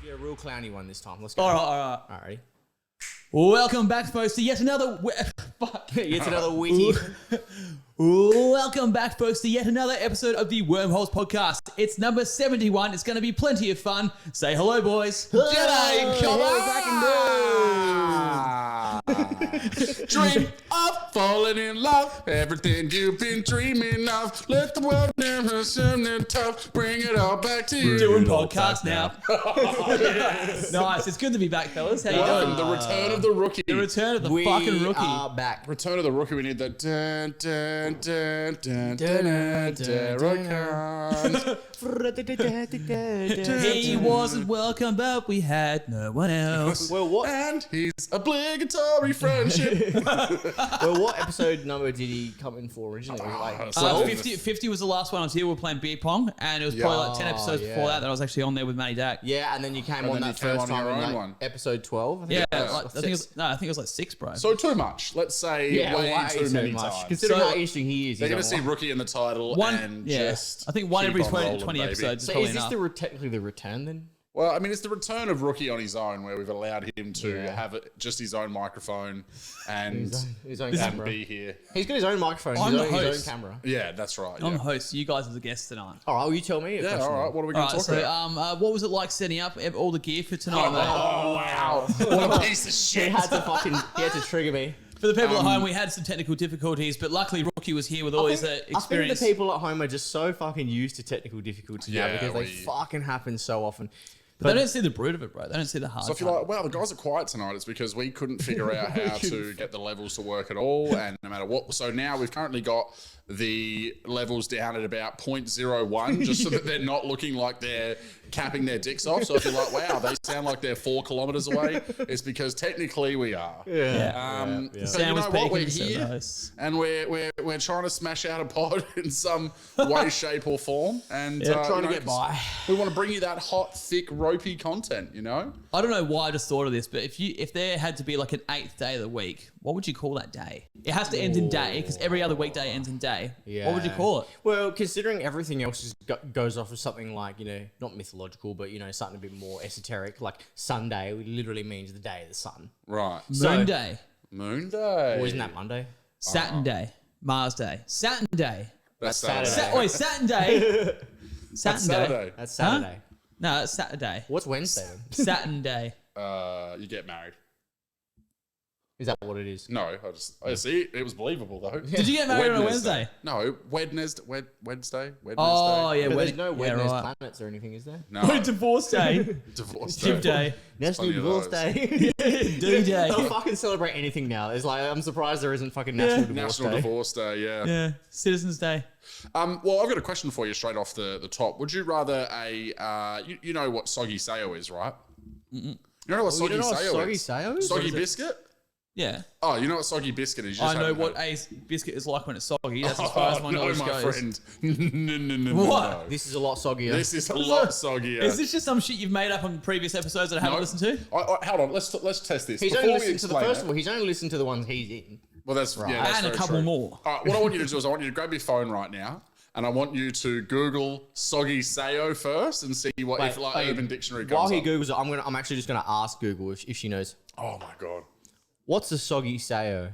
Get a real clowny one this time. Let's go. All right. All right, ready? Welcome back, folks, to yet another... Yet another witty. Welcome back, folks, to yet another episode of the Wormholes Podcast. It's number 71. It's going to be plenty of fun. Say hello, boys. G'day, come Dream of falling in love, everything you've been dreaming of. Let the world never something tough. Bring it all back to you. Doing podcast now. Nice. It's good to be back, fellas. How you doing? The return of the rookie. The return of the We fucking rookie. are back. Return of the rookie. We need the dun dun dun dun dun dun. He wasn't welcome, but we had no one else. Well, what? And he's obligatory friendship. Well, what episode number did he come in for originally? Was it like 50 was the last one I was here. We were playing beer pong, and it was probably like 10 episodes before that I was actually on there with Matty Dak. Yeah, and then you came on then that you came first on time your in own like one. episode 12. Yeah, I I think it was like 6, bro. So too much. Let's say way too many times. Considering So- how interesting he is. They're he's going to on see rookie in the title and just I think one keep every on 20, rolling, 20 baby. episodes is So probably is this enough. technically the return then? Well, I mean, it's the return of Rookie on his own, where we've allowed him to have just his own microphone and His own and camera. be here. He's got his own microphone. I'm the His own host. camera. Yeah, that's right. I'm the Yeah, host. You guys are the guests tonight. All right, well, you tell me. a yeah question all right. then. What are we All going to right, talk so about? what was it like setting up all the gear for tonight, mate? Oh, wow. What a piece of He shit. had to trigger me. For the people at home, we had some technical difficulties, but luckily Rookie was here with all his I think experience. the people at home are just so fucking used to technical difficulties now Yeah, because they we- fucking happen so often. But they don't see the brute of it, bro. They don't see the hard So if you're like, wow, the guys are quiet tonight, it's because we couldn't figure out how to get the levels to work at all, and no matter what. So now we've currently got the levels down at about 0.01, just so that they're not looking like they're capping their dicks off. So if you're like, wow, they sound like they're 4 kilometers away, it's because technically we are. Yeah. But Sam you was know what? We're peeking, so here, nice. and we're trying to smash out a pod in some way, shape, or form, and Trying to get by. We want to bring you that hot, thick, ropey content. You know. I don't know why I just thought of this, but if there had to be like an 8th day of the week, what would you call that day? It has to end in day because every other weekday ends in day. Yeah. What would you call it? Well, considering everything else goes off of something like, not mythological, but, something a bit more esoteric, like Sunday literally means the day of the sun. Right. Moon day, Moon Day. Or isn't that Monday? Saturn day, Mars day, Saturn day. That's Saturday. Saturday. Saturn day. That's Saturday. That's Saturday. No, it's Saturday. What's Wednesday then? Saturn day. You get married. Is that what it is? No, I see. It was believable though. Did you get married on a Wednesday? No, Wednesday. Oh, yeah. But there's wedding- no yeah, Wednesday right. planets or anything, is there? No, Divorce day. divorce Ship day. National funny of Divorce those. Day. Do day. They'll fucking celebrate anything now. It's like, I'm surprised there isn't fucking National Divorce National Day. Divorce Day. Yeah. Yeah. Citizens day. Well, I've got a question for you straight off the top. Would you rather you know what Soggy Sayo is, right? You know what Soggy You don't know what Sayo Soggy is? Sayo is? Soggy biscuit. Yeah. Oh, you know what Soggy biscuit is? You just I know haven't what heard. a biscuit is like when it's soggy. That's as far as my no, knowledge my goes. friend. No. What? This is a lot soggier. This is a lot soggier. Is this just some shit you've made up on previous episodes that I haven't No. listened to? Hold on. Let's test this. He's Before only we listened to the explain first it- one. He's only listened to the ones he's in. Well, that's yeah, that's And a very couple true. more. All right, what I want you to do is I want you to grab your phone right now, and I want you to Google Soggy Sayo first and see what if like Urban Dictionary comes While he up. Googles it, I'm actually just going to ask Google if she knows. Oh my god. What's a Soggy Sayo?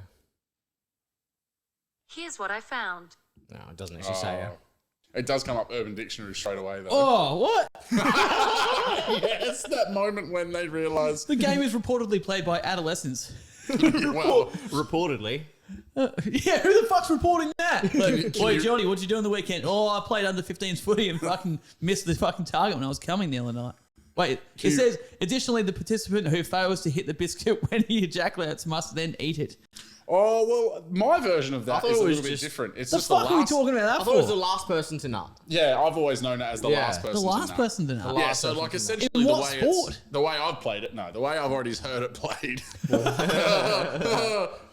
Here's what I found. No, it doesn't actually say it. It does come up Urban Dictionary straight away though. Oh, what? Yes, that moment when they realise. The game is reportedly played by adolescents. Well, Reportedly. Yeah, who the fuck's reporting that? Like, can Boy, you- Johnny, what'd you do on the weekend? Oh, I played under 15s footy and fucking missed the fucking target when I was coming the other night. Wait, it says, additionally, the participant who fails to hit the biscuit when he ejaculates must then eat it. oh well, my version of that thought is it a was little bit just- different. It's The just the fuck are we last. talking about I that thought it was the for? last person to nut. Yeah, I've always known it as the Yeah. last person. The last to nut. person to know. Yeah, so like person to essentially In the what way sport? the way I've played it. No, the way I've already heard it played.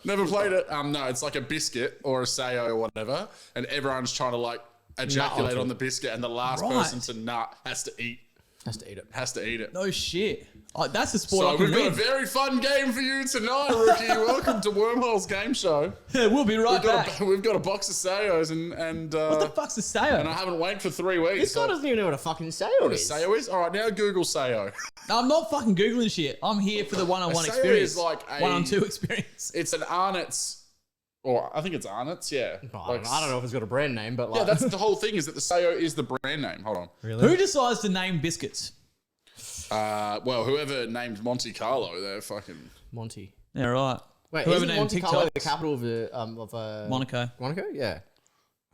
Never played it. No, it's like a biscuit or a sayo or whatever, and everyone's trying to like ejaculate onto on the biscuit, and the last Right. person to nut has to eat Has to eat it. Has to eat it. No shit. Oh, that's a sport So I can we've got a win. very fun game for you tonight, Rookie. Welcome to Wormhole's game show. We'll be right back. We've got a box of Sayos and What the fuck's a and I Sayo? haven't weighed for 3 weeks. This guy so- doesn't even know what a fucking Sayo What a is. Sayo is? All right, now Google Sayo. I'm not fucking Googling shit. I'm here for the one-on-one A Sayo experience. is like a- one-on-two experience. It's an Arnott's, or I think it's Arnott's, yeah. I don't know if it's got a brand name, but like... Yeah, that's the whole thing, is that the Sayo is the brand name. Hold on. Really? Who decides to name biscuits? Well, whoever named Monte Carlo, they're fucking... Monty. Yeah, right. Wait, Whoever isn't named Monte Carlo the TikToks. capital of Monaco. Monaco? Yeah.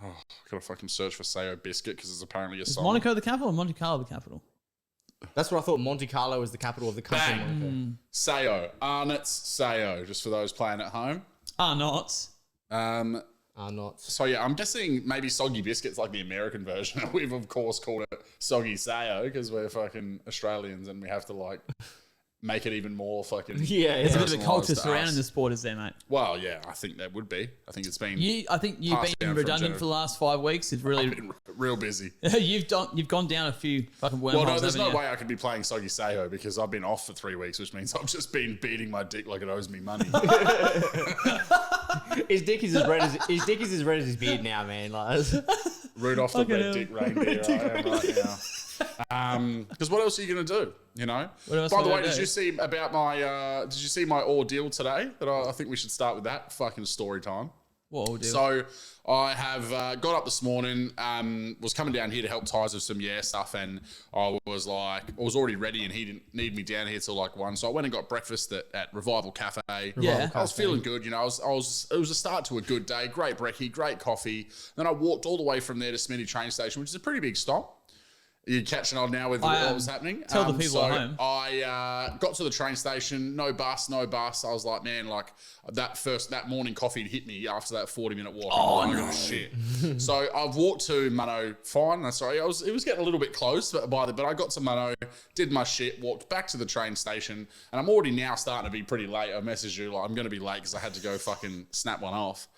Oh, gotta fucking search for Sayo biscuit because it's apparently a Is song. Monaco the capital or Monte Carlo the capital? That's what I thought. Monte Carlo was the capital of the country. Bang. Monaco. Sayo. Arnott's Sayo, just for those playing at home. Ah, not. Are not. So yeah, I'm guessing maybe Soggy Biscuit's like the American version. We've of course called it Soggy Sayo because we're fucking Australians and we have to like make it even more fucking... Yeah, There's a bit of a personalised culture to surrounding us. the sport, is there, mate? Well, yeah, I think there would be. I think it's been... I think you've Passed been down from redundant Joe. for the last 5 weeks. It's really been real busy. you've gone down a few fucking wormholes. Well, no, there's haven't no you? way I could be playing Soggy Sayo because I've been off for 3 weeks, which means I've just been beating my dick like it owes me money. His dick is as red as his beard now, man. Like, Rudolph the Fucking red hell. dick reindeer I am right now. Because what else are you gonna do? You know. What else By am the I way, gonna did do? you see about my? Did you see my ordeal today? That I think we should start with that fucking story time. What we'll do? So I have got up this morning, was coming down here to help Ties with some stuff, and I was already ready, and he didn't need me down here till like 1. So I went and got breakfast at Revival Cafe. Yeah. I was feeling good, you know. It was a start to a good day. Great brekkie, great coffee. Then I walked all the way from there to Smitty train station, which is a pretty big stop. You're catching on now with what was happening. Tell the people at home. I got to the train station, no bus. I was like, man, like that morning coffee had hit me after that 40-minute walk. I'm like, shit. So I've walked to Mano fine. It was getting a little bit close, but I got to Mano, did my shit, walked back to the train station, and I'm already now starting to be pretty late. I messaged you like I'm going to be late because I had to go fucking snap one off.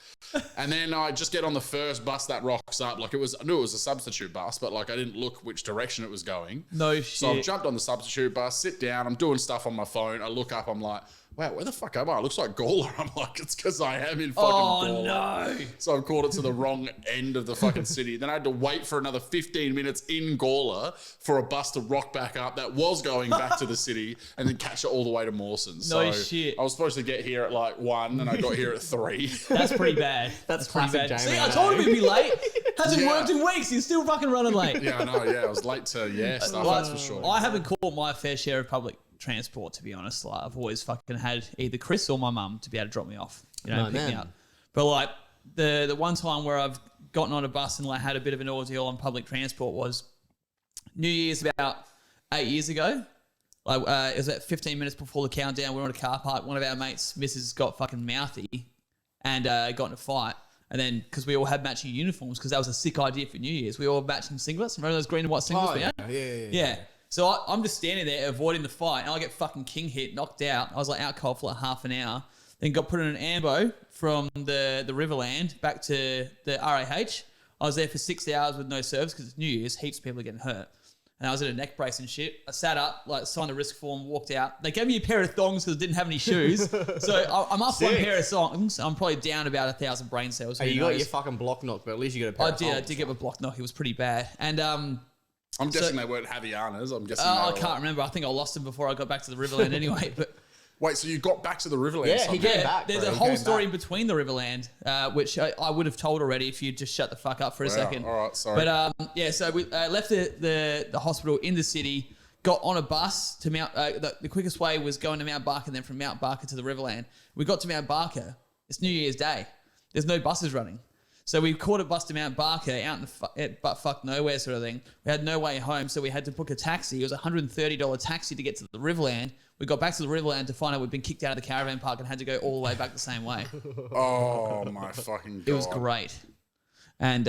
And then I just get on the first bus that rocks up. Like I knew it was a substitute bus, but like I didn't look which direction it was going. No So I've shit. jumped on the substitute bus, sit down, I'm doing stuff on my phone. I look up, I'm like, wow, where the fuck am I? It looks like Gawler. I'm like, it's because I am in fucking Oh Gawler. no! So I've called it to the wrong end of the fucking city. Then I had to wait for another 15 minutes in Gawler for a bus to rock back up that was going back to the city and then catch it all the way to Mawson. No So shit. I was supposed to get here at like 1 and I got here at 3. That's pretty bad. That's pretty classic bad. Jamie, See, I eh? told him he'd be late. Hasn't Yeah. worked in weeks. He's still fucking running late. Yeah, I know. Yeah, I was late to stuff. That's for sure. I haven't caught my fair share of public transport, to be honest. Like, I've always fucking had either Chris or my mum to be able to drop me off, you know, Oh, pick me man. up. But like the one time where I've gotten on a bus and like had a bit of an ordeal on public transport was New Year's about 8 years ago. Like it was at 15 minutes before the countdown. We were on a car park. One of our mates, Mrs. got fucking mouthy and got in a fight. And then, because we all had matching uniforms, because that was a sick idea for New Year's, we all had matching singlets. Remember those green and white singlets we had? Yeah. So I'm just standing there avoiding the fight, and I get fucking king hit, knocked out. I was like out cold for like half an hour. Then got put in an ambo from the Riverland back to the RAH. I was there for 6 hours with no service because it's New Year's. Heaps of people are getting hurt. And I was in a neck brace and shit. I sat up, like signed a risk form, walked out. They gave me a pair of thongs because I didn't have any shoes. So I'm up one pair of thongs. I'm probably down about 1,000 brain cells. Hey, Who you got knows? your fucking block knocked, but at least you got a pair I of did. I thongs. did get my block knock. It was pretty bad. And I'm guessing they weren't Javianas. I'm guessing they I were can't remember. I think I lost them before I got back to the Riverland anyway. But Wait, so you got back to the Riverland? Yeah, he somehow? came yeah, back, there's bro. a He whole came story back. in between the Riverland, which I would have told already if you just shut the fuck up for a Wow, second. all right, sorry. But yeah, so we left the hospital in the city, got on a bus to Mount. The quickest way was going to Mount Barker, then from Mount Barker to the Riverland. We got to Mount Barker. It's New Year's Day. There's no buses running. So we caught a bus to Mount Barker out in the butt-fuck nowhere sort of thing. We had no way home, so we had to book a taxi. It was a $130 taxi to get to the Riverland. We got back to the Riverland to find out we'd been kicked out of the caravan park and had to go all the way back the same way. Oh my fucking god! It was great. And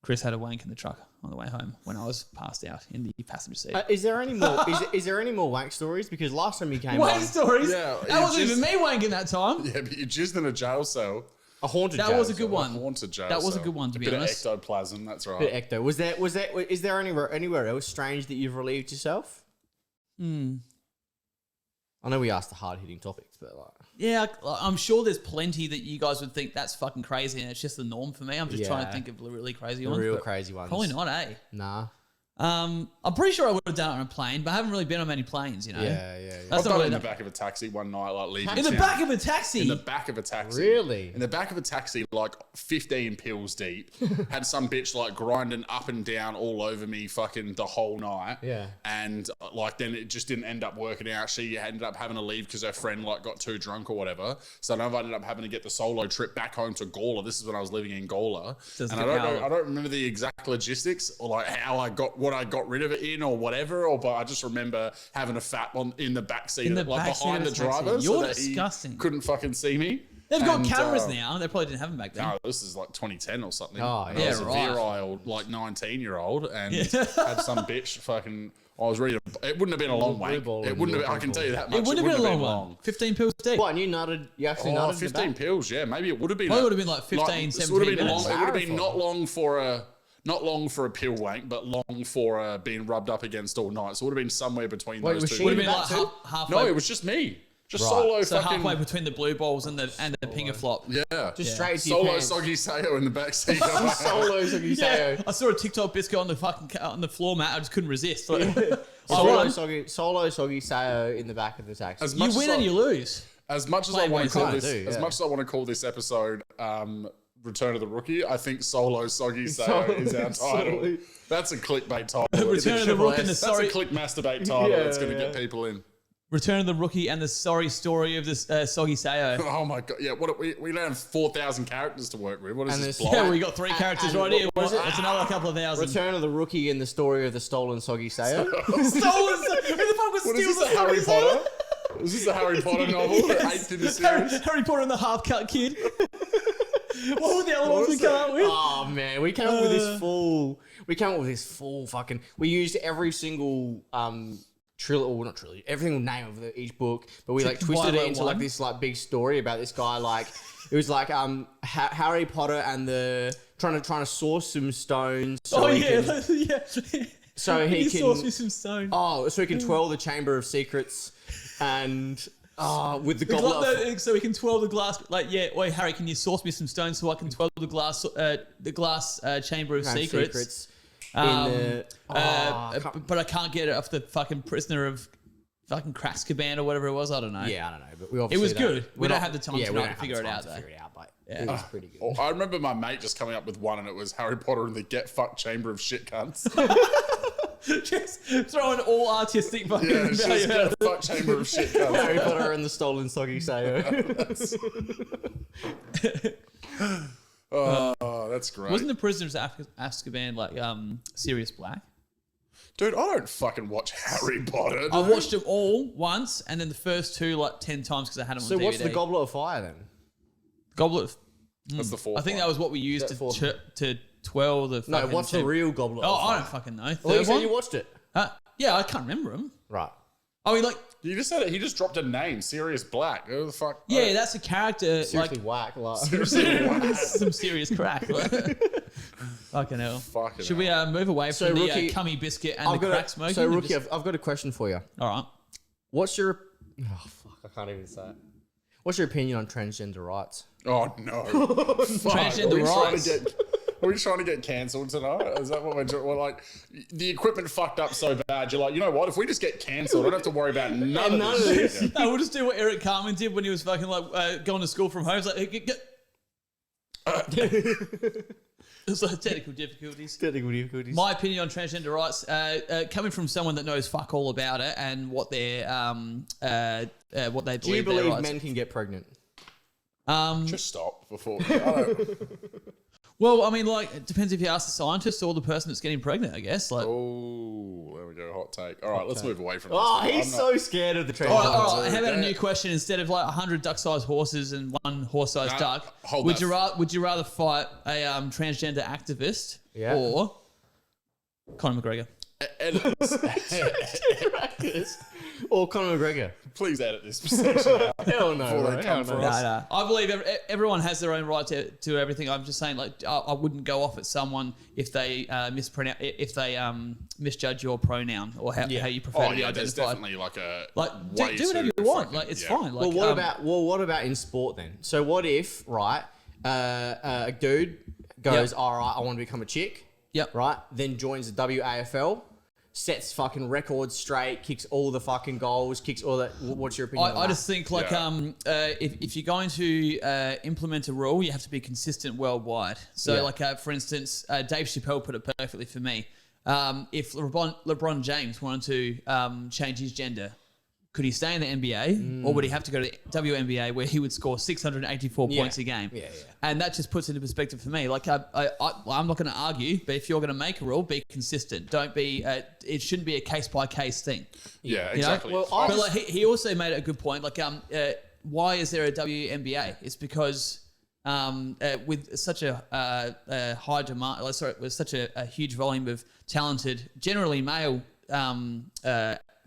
Chris had a wank in the truck on the way home when I was passed out in the passenger seat. Is there any more? Is there any more wank stories? Because last time you came Wank on, stories? Yeah, that you wasn't just- even me wanking that time. Yeah, but you jizzed in a jail cell. a haunted. That jail was a good cell. one. Haunted jail That was a cell. good one, to be bit honest. of ectoplasm. That's right. Bit ecto. Is there anywhere else strange that you've relieved yourself? I know we asked the hard-hitting topics, but like... Yeah, I'm sure there's plenty that you guys would think that's fucking crazy and it's just the norm for me. I'm just trying to think of really crazy ones. Real crazy ones. Probably not, eh? Nah. I'm pretty sure I would have done it on a plane, but I haven't really been on many planes, you know? Yeah. That's I've not done it in really the back of a taxi one night, like leaving in the town. back of a taxi? In the back of a taxi. Really? In the back of a taxi, like 15 pills deep. Had some bitch like grinding up and down all over me fucking the whole night. Yeah. And like then it just didn't end up working out. She ended up having to leave because her friend like got too drunk or whatever. So then I ended up having to get the solo trip back home to Gawler. This is when I was living in Gawler. And I don't remember the exact logistics or like how I got rid of it in or whatever, but I just remember having a fat on in the back seat, like behind the driver. You're that disgusting. He couldn't fucking see me. They've got cameras now. They probably didn't have them back then. No, this is like 2010 or something. Oh, And yeah, I was a right. virile, like 19-year-old, and had some bitch fucking. I was ready to. It wouldn't have been a long wank. It wouldn't have. I can tell you that much. It wouldn't have been a long one. 15 pills deep. What, and you nutted? You actually nutted? 15 pills, yeah. Maybe it would have been. Well, it would have been like 15, 17 would have been minutes. long, it would have been not long for a pill wank, but long for being rubbed up against all night. So it would have been somewhere between Wait, those was two. she Would have in been like that too? halfway. No, it was just me. Just Right. solo So fucking. halfway between the blue balls and the pinger flop. Yeah. Just straight to your Solo pants. Soggy Sayo in the backseat. Solo Soggy Sayo. I saw a TikTok biscuit on the fucking on the floor mat. I just couldn't resist. Like, Solo Soggy Sayo in the back of the taxi. As much you win as and I- you lose. As much as I Playing want to call ways this, I do, as yeah. much as I want to call this episode "Return of the Rookie," I think Solo Soggy Sayo is our title. That's a clickbait title. Return of the Rook and the That's sorry. a click masturbate title. Yeah, that's going to yeah. get people in. Return of the Rookie and the sorry story of this Soggy Sayo. Oh my god! Yeah, we now have 4,000 characters to work with. What is And this? this- Blight? Yeah, we got three characters and right here. what was it? It's another couple of thousand. Return of the Rookie in the story of the stolen Soggy Sayo. Stolen. Who the fuck was What is stealing this? A Harry Potter? Is this a Harry Potter novel? The eighth in the series? Harry Potter and the half-cut kid. What were the other ones we come up with? Oh man, we came up with this full. We came up with this full fucking. We used every single trilogy, or not trilogy, every single name of each book, but we like twisted it into like this like big story about this guy. Like it was like Harry Potter and the trying to source some stones. So he can, yeah. so he can source me some stone. so he can twirl the Chamber of Secrets, and with the goblet. of- So we can twirl the glass. Like, yeah, wait, Harry, can you source me some stones so I can twirl the glass chamber of secrets? in the, But I can't get it off the fucking prisoner of fucking Kraskaban or whatever it was. I don't know. yeah, I don't know, but we obviously was don't- good. We we're don't not- have the time yeah, we tonight don't to have figure the it time out, to though. figure it out, but it was pretty good. Oh, I remember my mate just coming up with one, and it was Harry Potter and the Get Fucked Chamber of Shit Cunts. Just throwing all artistic fucking Yeah, it's value just out of Get Fucked Chamber of Shit Cunts. Harry Potter and the stolen Soggy Sayo. Oh, that's great. Wasn't the Prisoners of Azkaban like Sirius Black? Dude, I don't fucking watch Harry Potter. I dude. watched them all once, and then the first two like 10 times because I had them So on DVD. what's the Goblet of Fire then? Goblet of That's the fourth I think one. that was what we used That fourth to twirl the. No, fucking what's the real Goblet Oh, of Fire? I don't fucking know. Well, you Third said one? you watched it. Yeah, I can't remember them. Right. I mean, like, You just said it. He just dropped a name, Sirius Black. Who the fuck? yeah, that's a character. Seriously whack. Like, Like, some serious crack. Fucking hell. Fucking Should we move away So, from the Rookie, cummy biscuit and I've the got crack a, smoking? so and Rookie, just- I've got a question for you. all right. What's your... Oh, fuck. I can't even say it. What's your opinion on transgender rights? Oh no! Fuck. Transgender rights. Are we trying to get cancelled tonight? Is that what we're doing? We're like, the equipment fucked up so bad. You're like, you know what? If we just get cancelled, I don't have to worry about none of this shit. No, we'll just do what Eric Cartman did when he was fucking like going to school from home. It's like, it's like technical difficulties. Technical difficulties. My opinion on transgender rights, coming from someone that knows fuck all about it and what they what they Do you believe their believe rights. men can get pregnant? Just stop before. I don't, Well, I mean, like, it depends if you ask the scientist or the person that's getting pregnant, I guess. Like, oh, there we go. Hot take. All right, let's move away from this. Oh, I'm he's not- so scared of the transgender. all right, how about a Yeah. new question? Instead of like 100 duck-sized horses and one horse-sized Nah, duck, hold would that. you rather fight a transgender activist Yeah. or Conor McGregor? Editors. Or Conor McGregor. please edit this section out. Hell no, Before they right? come Hell for no. us. No. I believe everyone has their own right to everything. I'm just saying, like, I wouldn't go off at someone if they misjudge your pronoun or how you prefer Oh to be yeah, there's identified. definitely like a Like, way do whatever to you want. fucking- Like, it's yeah. fine. Like, What about in sport then? So what if, right, a dude goes, all right, I want to become a chick. Yep. Right? Then joins the WAFL, sets fucking records straight, kicks all the fucking goals, kicks all that. What's your opinion on I that? just think like if you're going to implement a rule, you have to be consistent worldwide. So Yeah. like for instance, Dave Chappelle put it perfectly for me. If LeBron James wanted to change his gender, could he stay in the NBA or would he have to go to the WNBA where he would score 684 points a game? Yeah. And that just puts it into perspective for me. Like I'm not going to argue, but if you're going to make a rule, be consistent. Don't be. It shouldn't be a case by case thing. Yeah, You know? exactly. Well, But like he also made a good point. Like why is there a WNBA? It's because with such a high demand, with such a huge volume of talented, generally male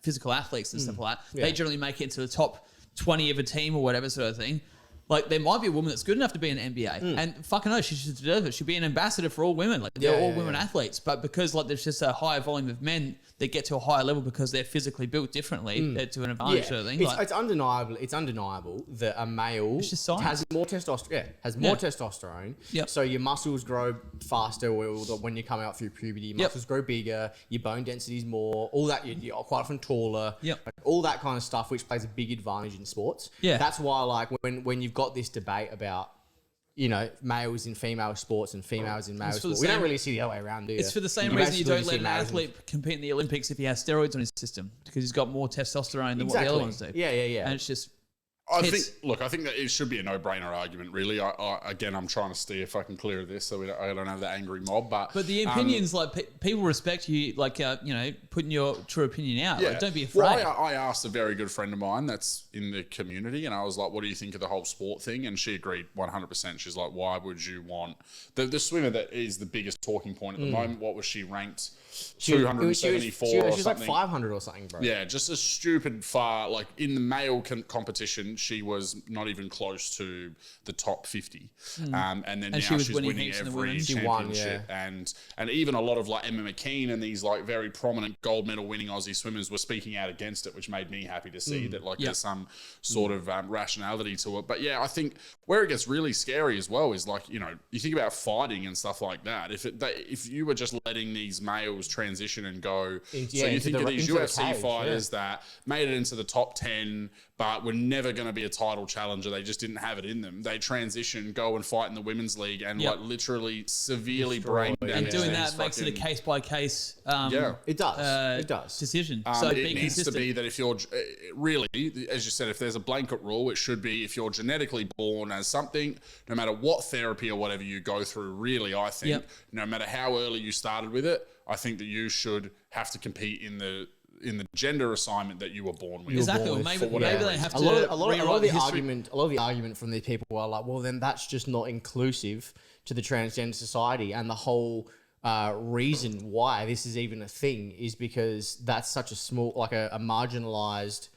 physical athletes and stuff like that, they generally make it into the top 20 of a team or whatever sort of thing. Like there might be a woman that's good enough to be an NBA, and fucking no, she should deserve it. She'd be an ambassador for all women. Like they're all women athletes, but because like there's just a higher volume of men that get to a higher level because they're physically built differently to an advantage sort of thing. It's undeniable. It's undeniable that a male just science. has more testosterone. Yeah, has more testosterone. Yep. So your muscles grow faster when you come out through puberty. Your muscles grow bigger. Your bone density is more. All that you're quite often taller. Yep. Like, all that kind of stuff, which plays a big advantage in sports. Yeah. That's why, like, when you've got this debate about, you know, males in female sports and females in male for the sports, we don't same- really see the other way around, do you? It's for the same reason you don't let an athlete compete in the Olympics if he has steroids on his system because he's got more testosterone than what the other ones do. Yeah. And it's just I think that it should be a no-brainer argument, really. Again, I'm trying to steer fucking clear of this so I don't have the angry mob. But the opinions, like people respect you, like putting your true opinion out. yeah, Like, don't be afraid. Well, I asked a very good friend of mine that's in the community, and I was like, "What do you think of the whole sport thing?" And she agreed 100%. She's like, "Why would you want the swimmer that is the biggest talking point at the moment? What was she ranked? 274 she or was like something." 500 or something, bro. Yeah, just a stupid far. Like in the male competition, she was not even close to the top 50. And then now she was she's winning winning heaps in the every women's. She won, championship. And even a lot of like Emma McKean and these like very prominent gold medal winning Aussie swimmers were speaking out against it, which made me happy to see that like there's some sort of rationality to it. But yeah, I think where it gets really scary as well is like, you know, you think about fighting and stuff like that. If you were just letting these males transition and go, so you think of these UFC fighters that made it into the top 10, but were never going to be a title challenger. They just didn't have it in them. They transition, go and fight in the women's league, and like literally severely brain damage. And doing that makes it a case by case. It does. It does. Decision. So it being needs consistent. to be that if you're really, as you said, if there's a blanket rule, it should be if you're genetically born as something, no matter what therapy or whatever you go through. Really, I think no matter how early you started with it, I think that you should have to compete in the gender assignment that you were born with. Exactly. Or maybe they have to a lot of the the argument from these people are like, well, then that's just not inclusive to the transgender society, and the whole reason why this is even a thing is because that's such a small, like a marginalized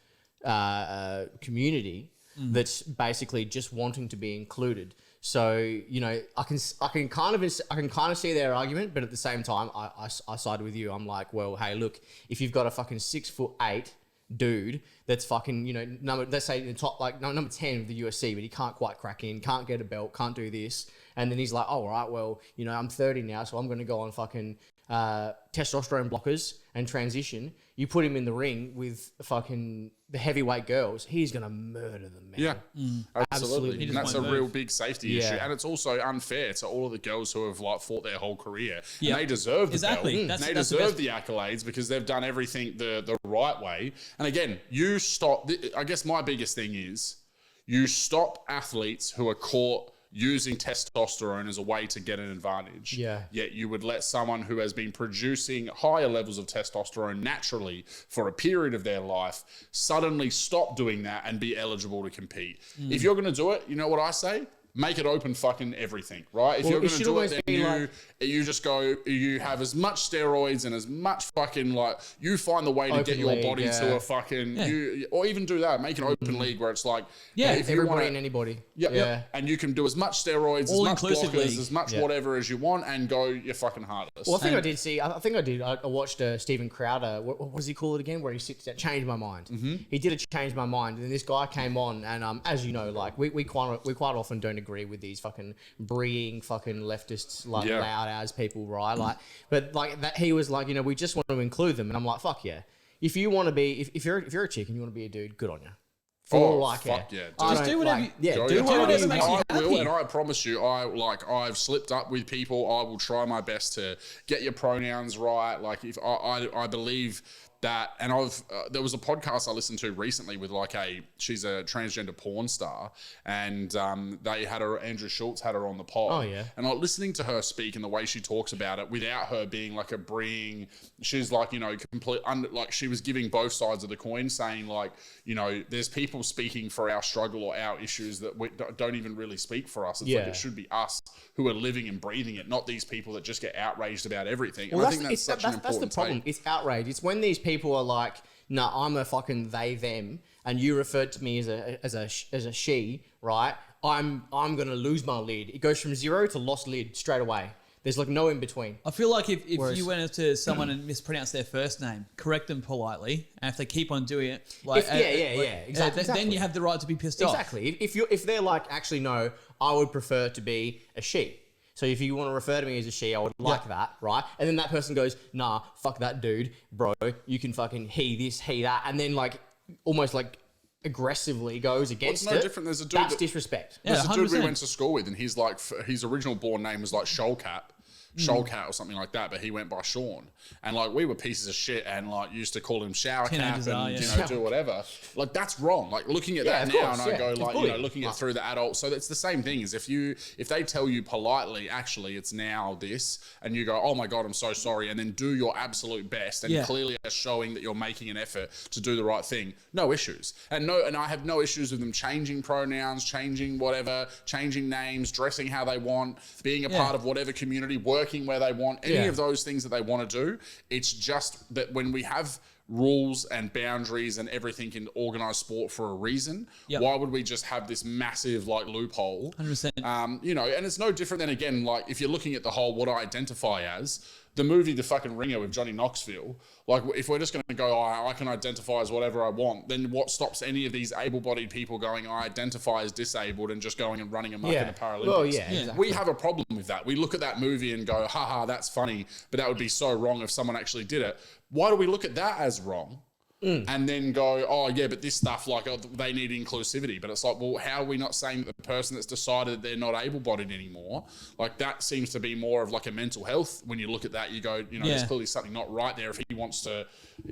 community that's basically just wanting to be included. So, you know, I can kind of see their argument, but at the same time, I side with you. I'm like, well, hey, look, if you've got a fucking 6'8" dude that's fucking, you know, let's say in the top, like number 10 of the UFC, but he can't quite crack in, can't get a belt, can't do this, and then he's like, oh, all right, well, you know, I'm 30 now, so I'm going to go on fucking testosterone blockers and transition. You put him in the ring with fucking the heavyweight girls, he's going to murder them, man. Yeah, absolutely. Absolutely. And that's a real big safety issue. Yeah. And it's also unfair to all of the girls who have like fought their whole career. Yeah. And they deserve the Exactly. belt. That's They the deserve best. the accolades because they've done everything the right way. And again, you stop, I guess my biggest thing is you stop athletes who are caught using testosterone as a way to get an advantage. Yeah. Yet you would let someone who has been producing higher levels of testosterone naturally for a period of their life suddenly stop doing that and be eligible to compete. If you're going to do it, you know what I say? make it open fucking everything, right? If Well, you're it going to should do it, always then be like- you just go, you have as much steroids and as much fucking like, you find the way to Open get your league, body to a fucking, or even do that, make an open league where it's like, if you everybody want and anybody. yeah, and you can do as much steroids, All as much inclusive blockers, league. as much whatever as you want, and go your fucking hardest. Well, I think I did see. I think I did. I watched Steven Crowder. What does he call it again? Where he sits down, changed my mind. He did a change my mind, and this guy came on, and as you know, like we quite often don't agree with these fucking breeing fucking leftists, like loud as people, right? Like, but like that, he was like, we just want to include them, and I'm like, fuck yeah. If you want to be, if you're a chick and you want to be a dude, good on you. Fuck yeah. Just do whatever. Do whatever makes you I will, happy. and I promise you, I've slipped up with people. I will try my best to get your pronouns right. Like if I believe that, and there was a podcast I listened to recently with she's a transgender porn star, and they had her, Andrew Schultz had her on the pod. Oh yeah. And like listening to her speak and the way she talks about it, without her being like a breeing, she's like, like she was giving both sides of the coin, saying like, there's people speaking for our struggle or our issues that we don't even really speak for us. It's like it should be us who are living and breathing it, not these people that just get outraged about everything. And Well, I think that's such an important That's the problem. take. It's outrage. It's when these people are like, "No, I'm a fucking they them," and you referred to me as a she, right? I'm gonna lose my lid. It goes from 0 to lost lid straight away. There's like no in between. I feel like if you went up to someone and mispronounced their first name, correct them politely, and if they keep on doing it, exactly. Then you have the right to be pissed off. Exactly. If they're like, actually no, I would prefer to be a she. So if you want to refer to me as a she, I would like that, right? And then that person goes, nah, fuck that dude, bro. You can fucking he this, he that, and then like almost like aggressively goes against It's no different. There's a dude That's disrespect. There's a dude we 100%. went to school with, and he's like, his original born name was like Shoalcat or something like that, but he went by Sean. And like we were pieces of shit and like used to call him Shower Cap and do whatever. Like that's wrong. Like looking at that now, and I go like, looking at through the adult. So it's the same thing as if they tell you politely, actually it's now this, and you go, oh my God, I'm so sorry, and then do your absolute best and clearly are showing that you're making an effort to do the right thing. No issues. And I have no issues with them changing pronouns, changing whatever, changing names, dressing how they want, being a part of whatever community, working where they want, any of those things that they want to do. It's just that when we have rules and boundaries and everything in organized sport for a reason, why would we just have this massive like loophole? 100%. And it's no different than, again, like if you're looking at the whole what I identify as, the movie The fucking Ringer with Johnny Knoxville, like if we're just going to go, I can identify as whatever I want, then what stops any of these able-bodied people going, I identify as disabled and just going and running amok in the Paralympics? Well, exactly. We have a problem with that. We look at that movie and go, haha, that's funny, but that would be so wrong if someone actually did it. Why do we look at that as wrong? And then go, oh yeah, but this stuff, like they need inclusivity. But it's like, well, how are we not saying that the person that's decided that they're not able-bodied anymore, like that seems to be more of like a mental health. When you look at that, you go, there's clearly something not right there. If he wants to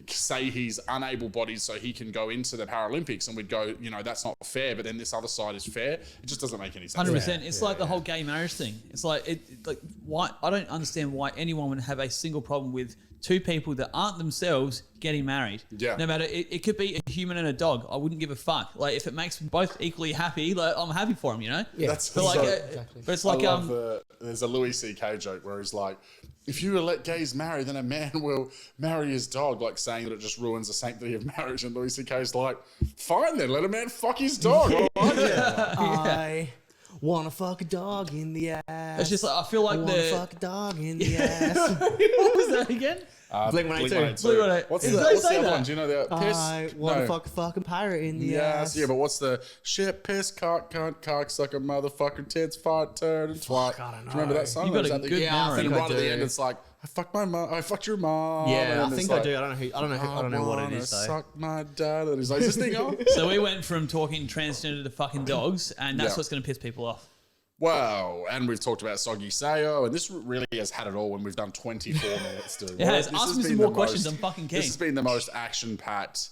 say he's unable-bodied so he can go into the Paralympics, and we'd go, that's not fair. But then this other side is fair. It just doesn't make any sense. 100%. It's like the whole gay marriage thing. It's like why I don't understand why anyone would have a single problem with two people that aren't themselves getting married. Yeah. No matter, it could be a human and a dog. I wouldn't give a fuck. Like if it makes them both equally happy, like I'm happy for them, Yeah. That's but like, but it's like there's a Louis C.K. joke where he's like, if you let gays marry, then a man will marry his dog, like saying that it just ruins the sanctity of marriage. And Louis C.K.'s like, fine then, let a man fuck his dog. I wanna fuck a dog in the ass. It's just like I feel like wanna fuck a dog in the ass. What was that again? Blink-182. What's Did the they say other that? one? Do you know the piss? I wanna fuck a fucking pirate in the ass. Yeah, but what's the shit, piss, cock, cunt, cocksucker, motherfucker, tits, fart, turd, and twat? I don't know. Do you remember that song? You got Or is a that the- good Yeah, I memory. think And I right at the do. end, it's like, I fucked my mom. I fucked your mom. Yeah, And I it's think like, I do. I don't know what it is though. Suck my dad. And he's like, is this thing on? So we went from talking transgender to fucking dogs, and that's Yeah. what's going to piss people off. Wow, and we've talked about Soggy Sayos, and this really has had it all when we've done 24 minutes, dude. It has. This Ask has me some been more the questions. most- I'm fucking keen. This has been the most action-packed.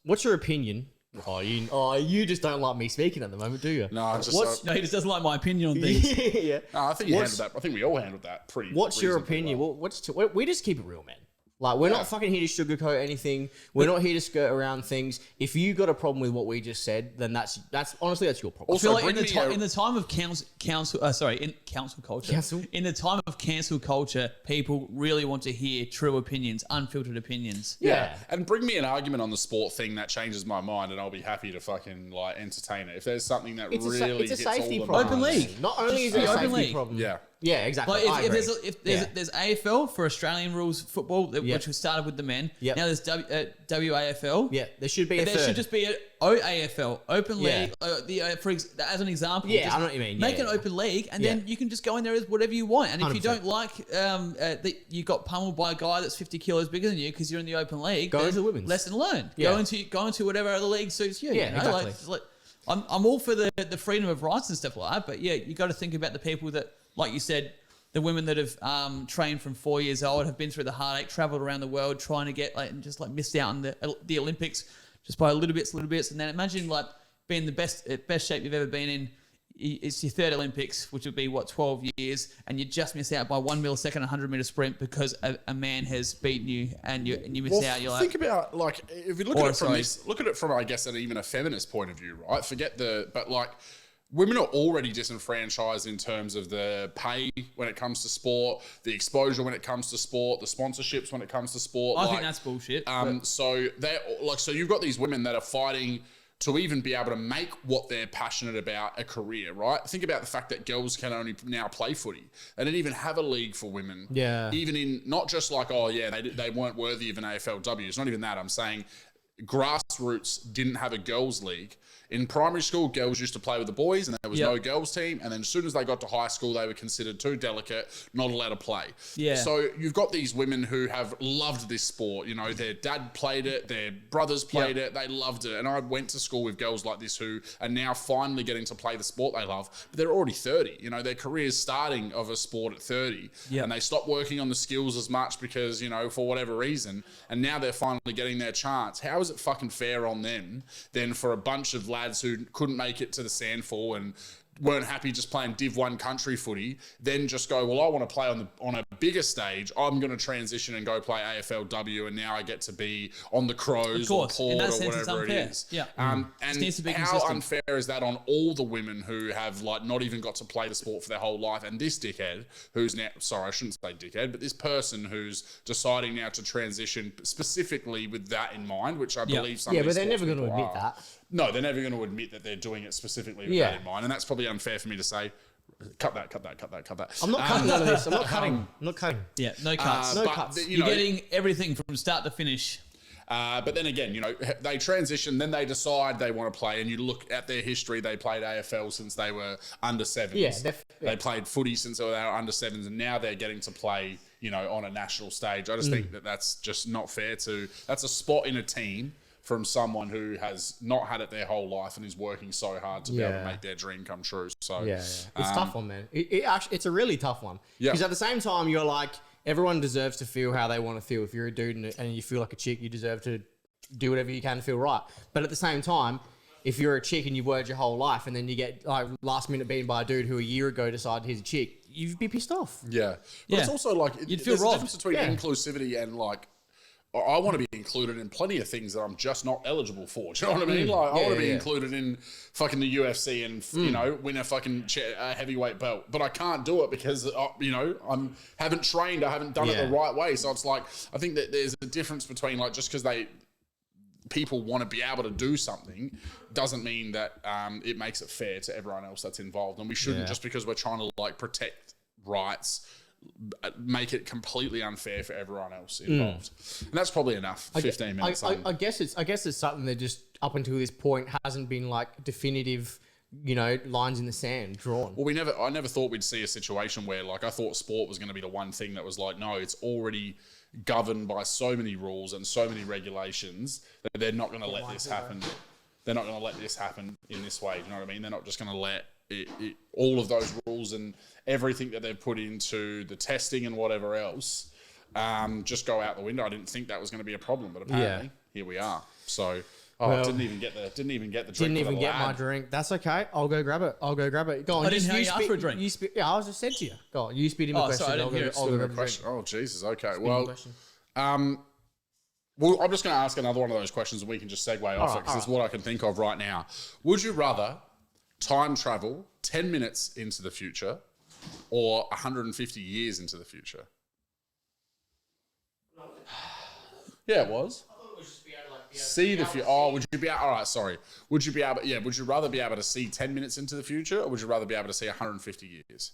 What's your opinion? You just don't like me speaking at the moment, do you? No, I just... No, he just doesn't like my opinion on things. yeah. No, I think you handled that. I think we all handled that pretty What's your reasonably opinion? well. We just keep it real, man. Like, we're not fucking here to sugarcoat anything. We're not here to skirt around things. If you got a problem with what we just said, then that's honestly, that's your problem. I feel like in the time of cancel culture. In the time of cancel culture, people really want to hear true opinions, unfiltered opinions. Yeah. And bring me an argument on the sport thing that changes my mind, and I'll be happy to fucking like entertain it. If there's something that it's a hits safety all the problem. Open league. Not only is it a Open safety league. problem. Yeah, exactly. Like if there's AFL for Australian rules football, which was started with the men. Yep. Now there's WAFL. Yeah, there should be a There third. should just be an OAFL, Open League. As an example. Yeah, I know what you mean. Make an open league, and then you can just go in there as whatever you want. And if you 100%. don't like you got pummeled by a guy that's 50 kilos bigger than you because you're in the open league, Go into the women's. lesson learned. Yeah. Go into whatever other league suits you. Yeah, you know? exactly. I'm all for the freedom of rights and stuff like that, but yeah, you got to think about the people that, like you said, the women that have trained from 4 years old, have been through the heartache, travelled around the world trying to get missed out on the Olympics just by little bits, and then imagine like being the best shape you've ever been in. It's your third Olympics, which would be 12 years, and you just miss out by 1 millisecond, 100-meter sprint because a man has beaten you, and you miss out. You're think about like if you look at it from I guess even a feminist point of view, right? But like women are already disenfranchised in terms of the pay when it comes to sport, the exposure when it comes to sport, the sponsorships when it comes to sport. I think that's bullshit. So you've got these women that are fighting to even be able to make what they're passionate about a career, right? Think about the fact that girls can only now play footy. They didn't even have a league for women. Yeah. Even in, not just like, they weren't worthy of an AFLW. It's not even that. I'm saying grassroots didn't have a girls' league. In primary school, girls used to play with the boys and there was no girls' team. And then as soon as they got to high school, they were considered too delicate, not allowed to play. Yeah. So you've got these women who have loved this sport. You know, their dad played it, their brothers played it, they loved it. And I went to school with girls like this who are now finally getting to play the sport they love, but they're already 30. You know, their career's starting of a sport at 30. Yeah. And they stopped working on the skills as much because, you know, for whatever reason. And now they're finally getting their chance. How is it fucking fair on them than for a bunch of lads who couldn't make it to the Sandfall and weren't happy just playing Div 1 country footy, then just go, well, I want to play on a bigger stage. I'm going to transition and go play AFLW, and now I get to be on the Crows or Port or whatever it is. Yeah. And how unfair is that on all the women who have like not even got to play the sport for their whole life? And this dickhead who's now, sorry, I shouldn't say dickhead, but this person who's deciding now to transition specifically with that in mind, which I believe some of but they're these never going to sports admit are. that. No, they're never going to admit that they're doing it specifically with that in mind. And that's probably unfair for me to say. Cut that. I'm not cutting none of this. I'm not cutting. Yeah, no cuts. No cuts. You're getting everything from start to finish. But then again, you know, they transition, then they decide they want to play, and you look at their history, they played AFL since they were under sevens. Yeah, they played footy since they were under sevens, and now they're getting to play, you know, on a national stage. I just think that that's just not fair that's a spot in a team from someone who has not had it their whole life and is working so hard to be able to make their dream come true. So it's a tough one, man. It's a really tough one. Yeah. Because at the same time, you're like, everyone deserves to feel how they want to feel. If you're a dude and you feel like a chick, you deserve to do whatever you can to feel right. But at the same time, if you're a chick and you've worked your whole life and then you get like last minute beaten by a dude who a year ago decided he's a chick, you'd be pissed off. Yeah. But it's also like, you'd feel there's a robbed. difference between inclusivity and like, I want to be included in plenty of things that I'm just not eligible for. Do you know what I mean? Like, I want to be included in fucking the UFC and, you know, win a fucking heavyweight belt. But I can't do it because, you know, haven't trained. I haven't done it the right way. So it's like, I think that there's a difference between like, just because people want to be able to do something doesn't mean that it makes it fair to everyone else that's involved. And we shouldn't just because we're trying to like protect rights make it completely unfair for everyone else involved. And that's probably enough. 15 minutes. I guess it's something that just up until this point hasn't been like definitive, you know, lines in the sand drawn. Well, I never thought we'd see a situation where like I thought sport was going to be the one thing that was like, no, it's already governed by so many rules and so many regulations that they're not going to let this happen. They're not going to let this happen in this way. Do you know what I mean? They're not just going to let all of those rules and everything that they've put into the testing and whatever else just go out the window. I didn't think that was going to be a problem, but apparently here we are. So didn't even get the drink. Didn't even get my drink. That's okay. I'll go grab it. Go on. I didn't know you asked for a drink. I was just said to you. Go on. You spit in my question. Sorry, I didn't hear it. I'll go grab a drink. Oh Jesus. Okay. Well, Well, I'm just going to ask another one of those questions and we can just segue off it because it's what I can think of right now. Would you rather time travel 10 minutes into the future or 150 years into the future? Yeah, it was. See the future. Oh, would you be all right? Sorry. Would you be able? Yeah. Would you rather be able to see 10 minutes into the future, or would you rather be able to see 150 years?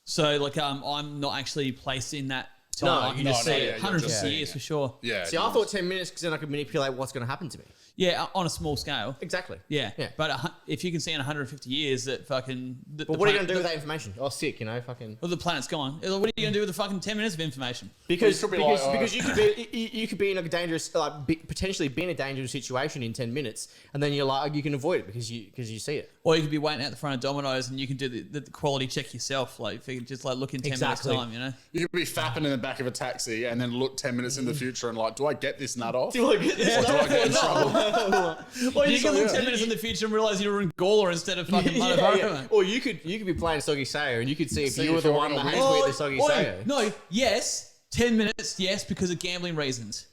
So, like, I'm not actually placed in that time. No, I can just see it. 150 yeah. years for sure. Yeah. See, I thought 10 minutes because then I could manipulate what's going to happen to me. Yeah, on a small scale. Exactly. Yeah. Yeah. But if you can see in 150 years that fucking... But what are you going to do with that information? Oh, sick, you know, fucking... Well, the planet's gone. What are you going to do with the fucking 10 minutes of information? Because Well, you could be in a dangerous, potentially be in a dangerous situation in 10 minutes, and then you're like, you can avoid it because you see it. Or you could be waiting out the front of Domino's and you can do the quality check yourself. Like, if you could just like look in 10 Exactly. minutes time, you know? You could be fapping in the back of a taxi and then look 10 minutes in the future and like, do I get this nut off? Do I get this? Or do I get in trouble? Well, you can look yeah. 10 minutes in the future and realize you're in Gawler instead of fucking Mother. Or you could be playing Soggy Sayo and you could see if See you were if the you're one that gonna has win. to beat the Soggy Sayo. No, yes. 10 minutes, yes, because of gambling reasons.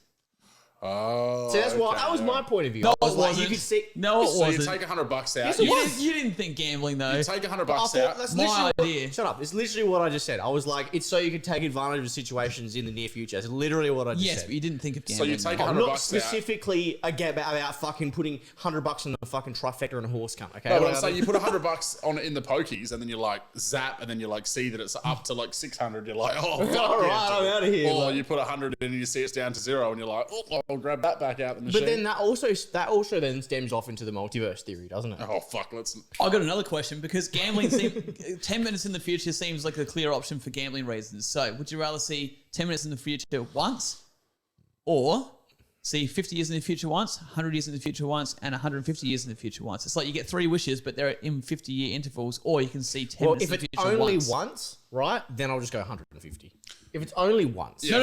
Oh, So that's why that was my point of view. I was like, you could see. No, it So you wasn't. take $100 out. You didn't think gambling, though. You take $100 I thought out. that's My literally idea. Shut up. It's literally what I just said. I was like, it's so you could take advantage of situations in the near future. It's literally what I just Yes, said. but you didn't think of So gambling. you take though. $100 I'm not out. specifically about fucking putting $100 on the fucking trifecta and a horse cunt. Okay, No, but Like, I'm I saying think- you put $100 on it in the pokies, and then you like zap, and then you like see that it's up to like 600. You're like, oh, fuck All yeah, right, dude. I'm outta here, Or like- you put 100 in, and you see it's down to 0, and you're like, oh, I'll grab that back out the machine. But then that also then stems off into the multiverse theory, doesn't it? oh fuck, let's. I got another question because gambling 10 minutes in the future seems like a clear option for gambling reasons. So, would you rather see 10 minutes in the future once or see 50 years in the future once, 100 years in the future once, and 150 years in the future once? It's like you get 3 wishes, but they're in 50-year intervals, or you can see 10 Well, minutes if in the it's future only once. right, then I'll just go 150. If it's only once. Yeah.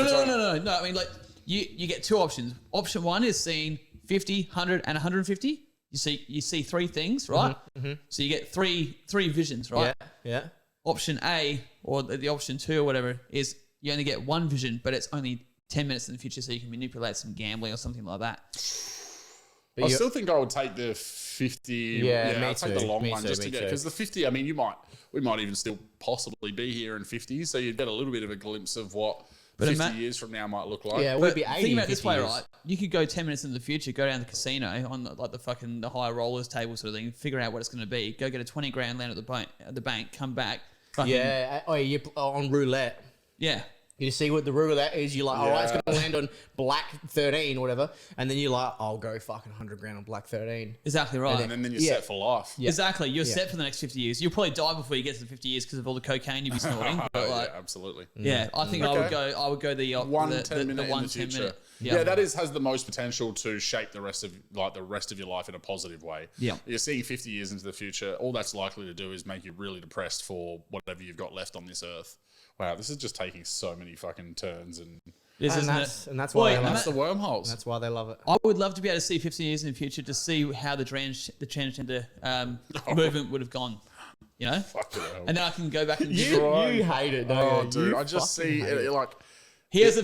No. I mean, like, you get 2 options. Option 1 is seeing 50, 100, and 150. You see 3 things, right? So you get three visions, right? Yeah. Option A, or the option 2 or whatever, is you only get 1 vision, but it's only 10 minutes in the future, so you can manipulate some gambling or something like that. But I you- still think I would take the 50. Yeah, me I'll take too, the long me one too, just to me get too. because the 50. I mean, we might even still possibly be here in 50, so you'd get a little bit of a glimpse of what 50 years from now might look like. Yeah, it But would be 80. think about it this 50 way, years. right? You could go 10 minutes in the future, go down to the casino on the high rollers table sort of thing, figure out what it's going to be, go get a 20 grand land at the bank, come back. Fucking, Yeah. Oh, you on roulette. Yeah. You see what the roulette is. You're like, all right, it's Yeah. going to land on black 13 or whatever. And then you're like, I'll go fucking 100 grand on black 13. Exactly right. And then you're Yeah. set for life. Yeah. Exactly. You're set for the next 50 years. You'll probably die before you get to the 50 years because of all the cocaine you'll be snorting. But Oh, like, yeah, absolutely. yeah, I think I would go the 1 10 minute in one the 10 future. minute. Yeah, that has the most potential to shape the rest of your life in a positive way. Yeah. You're seeing 50 years into the future. All that's likely to do is make you really depressed for whatever you've got left on this earth. Wow, this is just taking so many fucking turns, and Isn't And that's why Wait, they and love that's the wormholes. That's why they love it. I would love to be able to see 50 years in the future to see how the transgender movement would have gone. You know, Fucking hell. and then I can go back and You hate it, don't Oh, you? dude, You I just fucking see hate it like. here's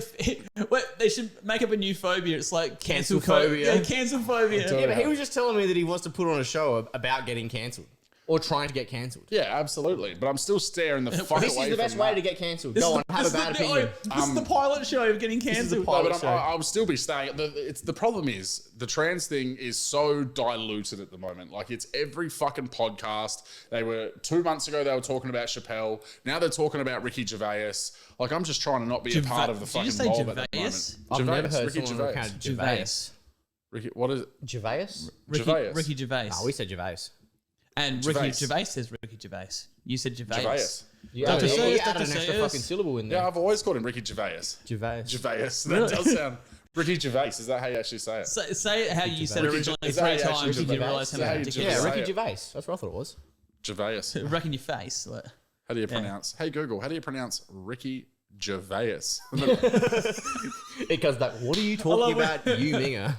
wait, they should make up a new phobia. It's like cancel Cancel-phobia. Yeah, cancel phobia. Yeah, but he was just telling me that he wants to put on a show about getting cancelled or trying to get cancelled. Yeah, absolutely. But I'm still staring the fuck This away is the best from way that. to get cancelled. Go on, have a bad opinion. This is the pilot show of getting is the cancelled. pilot. No, but show. I'll still be staying. The problem is the trans thing is so diluted at the moment. Like it's every fucking podcast. They were 2 months ago. They were talking about Chappelle. Now they're talking about Ricky Gervais. Like I'm just trying to not be a part of the Did you fucking say mob at the Gervais? moment. I've never heard Ricky someone Gervais. recounted Gervais. Ricky, what is it? Gervais? Gervais. Ricky Gervais. No, we said Gervais. And Gervais. Ricky Gervais says Ricky Gervais. You said Gervais. Gervais. You Dr. added, Sayos, you Dr. added an extra Sayos. fucking syllable in there. Yeah, I've always called him Ricky Gervais. Gervais. Gervais. That does sound. Ricky Gervais. Is that how you actually say it? Say it how you said it originally Is that how 3 you actually times. You didn't Gervais? realise how Is that how many you Yeah, ridiculous. Gervais? Ricky Gervais. That's what I thought it was. Gervais. Wreck in your face. Like, How do you pronounce? Hey Google, how do you pronounce Ricky Gervais? It goes like, what are you talking love about, you minger?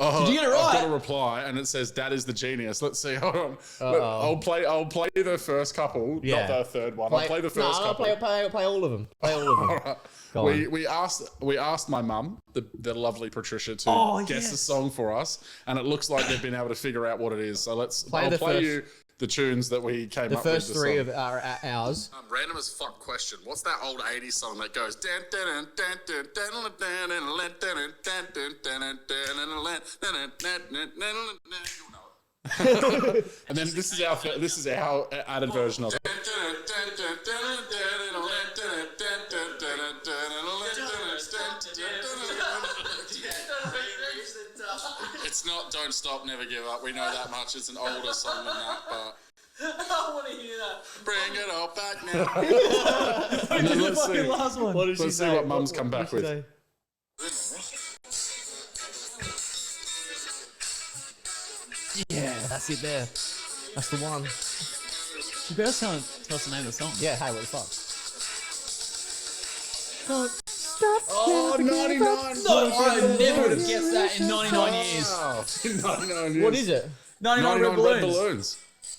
Oh, Did you get it I've right? got a reply, and it says, "Dad is the genius." Let's see. Hold on. I'll play the first couple, not the third one. I'll play the first couple. Play all of them. Play all of them. All right. We asked my mum, the lovely Patricia, to guess the song for us, and it looks like they've been able to figure out what it is. So I'll play you the tunes that we came up with. The first three of ours. Random as fuck question. What's that old 80s song that goes and then this is our added version of it. It's not Don't Stop, Never Give Up. We know that much. It's an older song than that, but I want to hear that. bring it all back now. And then let's see. Last one. What did she Let's see say? what Mum's come back with. Yeah, that's it there. That's the one. You better tell us the name of the song. Yeah, hey, what the fuck? Oh, 99. No, I never would have guessed that in 99 years. Wow. 99 years. What is it? 99 red balloons.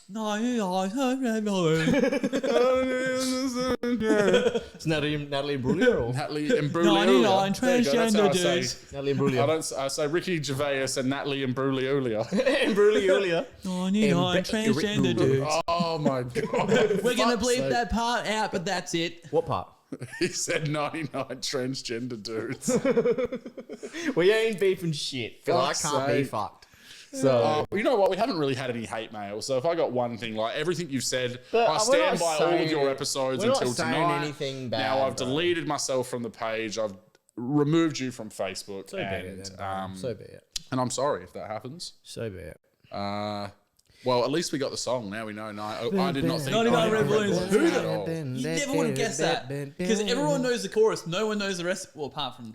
99 red balloons. 99 red balloons. It's Natalie Imbruglia or Natalie Imbruglia. 99 transgender dudes. Natalie Imbruglia. I say Ricky Gervais and Natalie Imbruglia. Imbruglia. 99 transgender dudes. Oh my god. We're going to bleep that part out, but that's it. What part? He said 99 transgender dudes. We ain't beefing shit. Because I Fuck's can't be sake. fucked. So You know what? We haven't really had any hate mail. So if I got one thing, like everything you've said, But I we're stand not by all saying- of your episodes we're not until saying tonight. anything bad, now I've bro. deleted myself from the page. I've removed you from Facebook. so be it then. So be it. And I'm sorry if that happens. So be it. Well, at least we got the song. Now we know. I did not think 99 red balloons. Who at all. You never would have guessed that. Because everyone knows the chorus. No one knows the rest. Well, apart from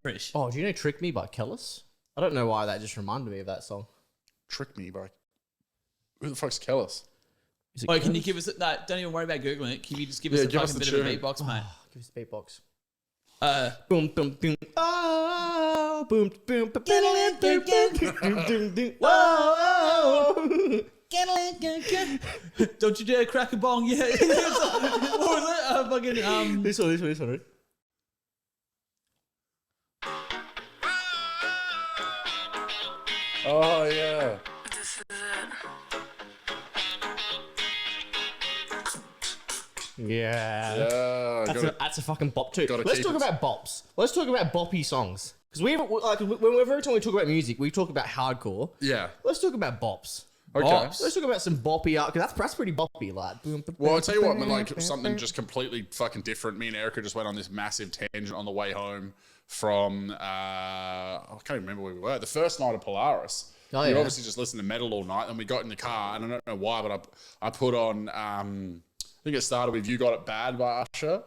Trish. Oh, do you know Trick Me by Kellis? I don't know why that just reminded me of that song. Trick me by who the fuck's Kellis? Is it Oh, can you Kellis? give us... No, don't even worry about Googling it. Can you just give us a give us fucking the bit of a tune. beatbox, mate? Give us the beatbox. Boom, Boom, boom, boom. Oh, boom, boom, boom, boom, boom, boom, boom, boom, boom. Whoa. Don't you dare crack a bong. Yeah. What was it? Fucking... This one. Oh yeah. Yeah. Yeah. That's a fucking bop too. Gotta Let's keep talk it. about bops. Let's talk about boppy songs. Because every time we talk about music, we talk about hardcore. Yeah. Let's talk about bops. Okay. Bops. Let's talk about some boppy art, because that's pretty boppy. Like, boom, boom, Well, I'll tell you what, boom, like boom, something boom. just completely fucking different. Me and Erica just went on this massive tangent on the way home from, I can't even remember where we were. The first night of Polaris. Oh, We yeah. obviously just listened to metal all night, and we got in the car, and I don't know why, but I put on, I think it started with You Got It Bad by Usher.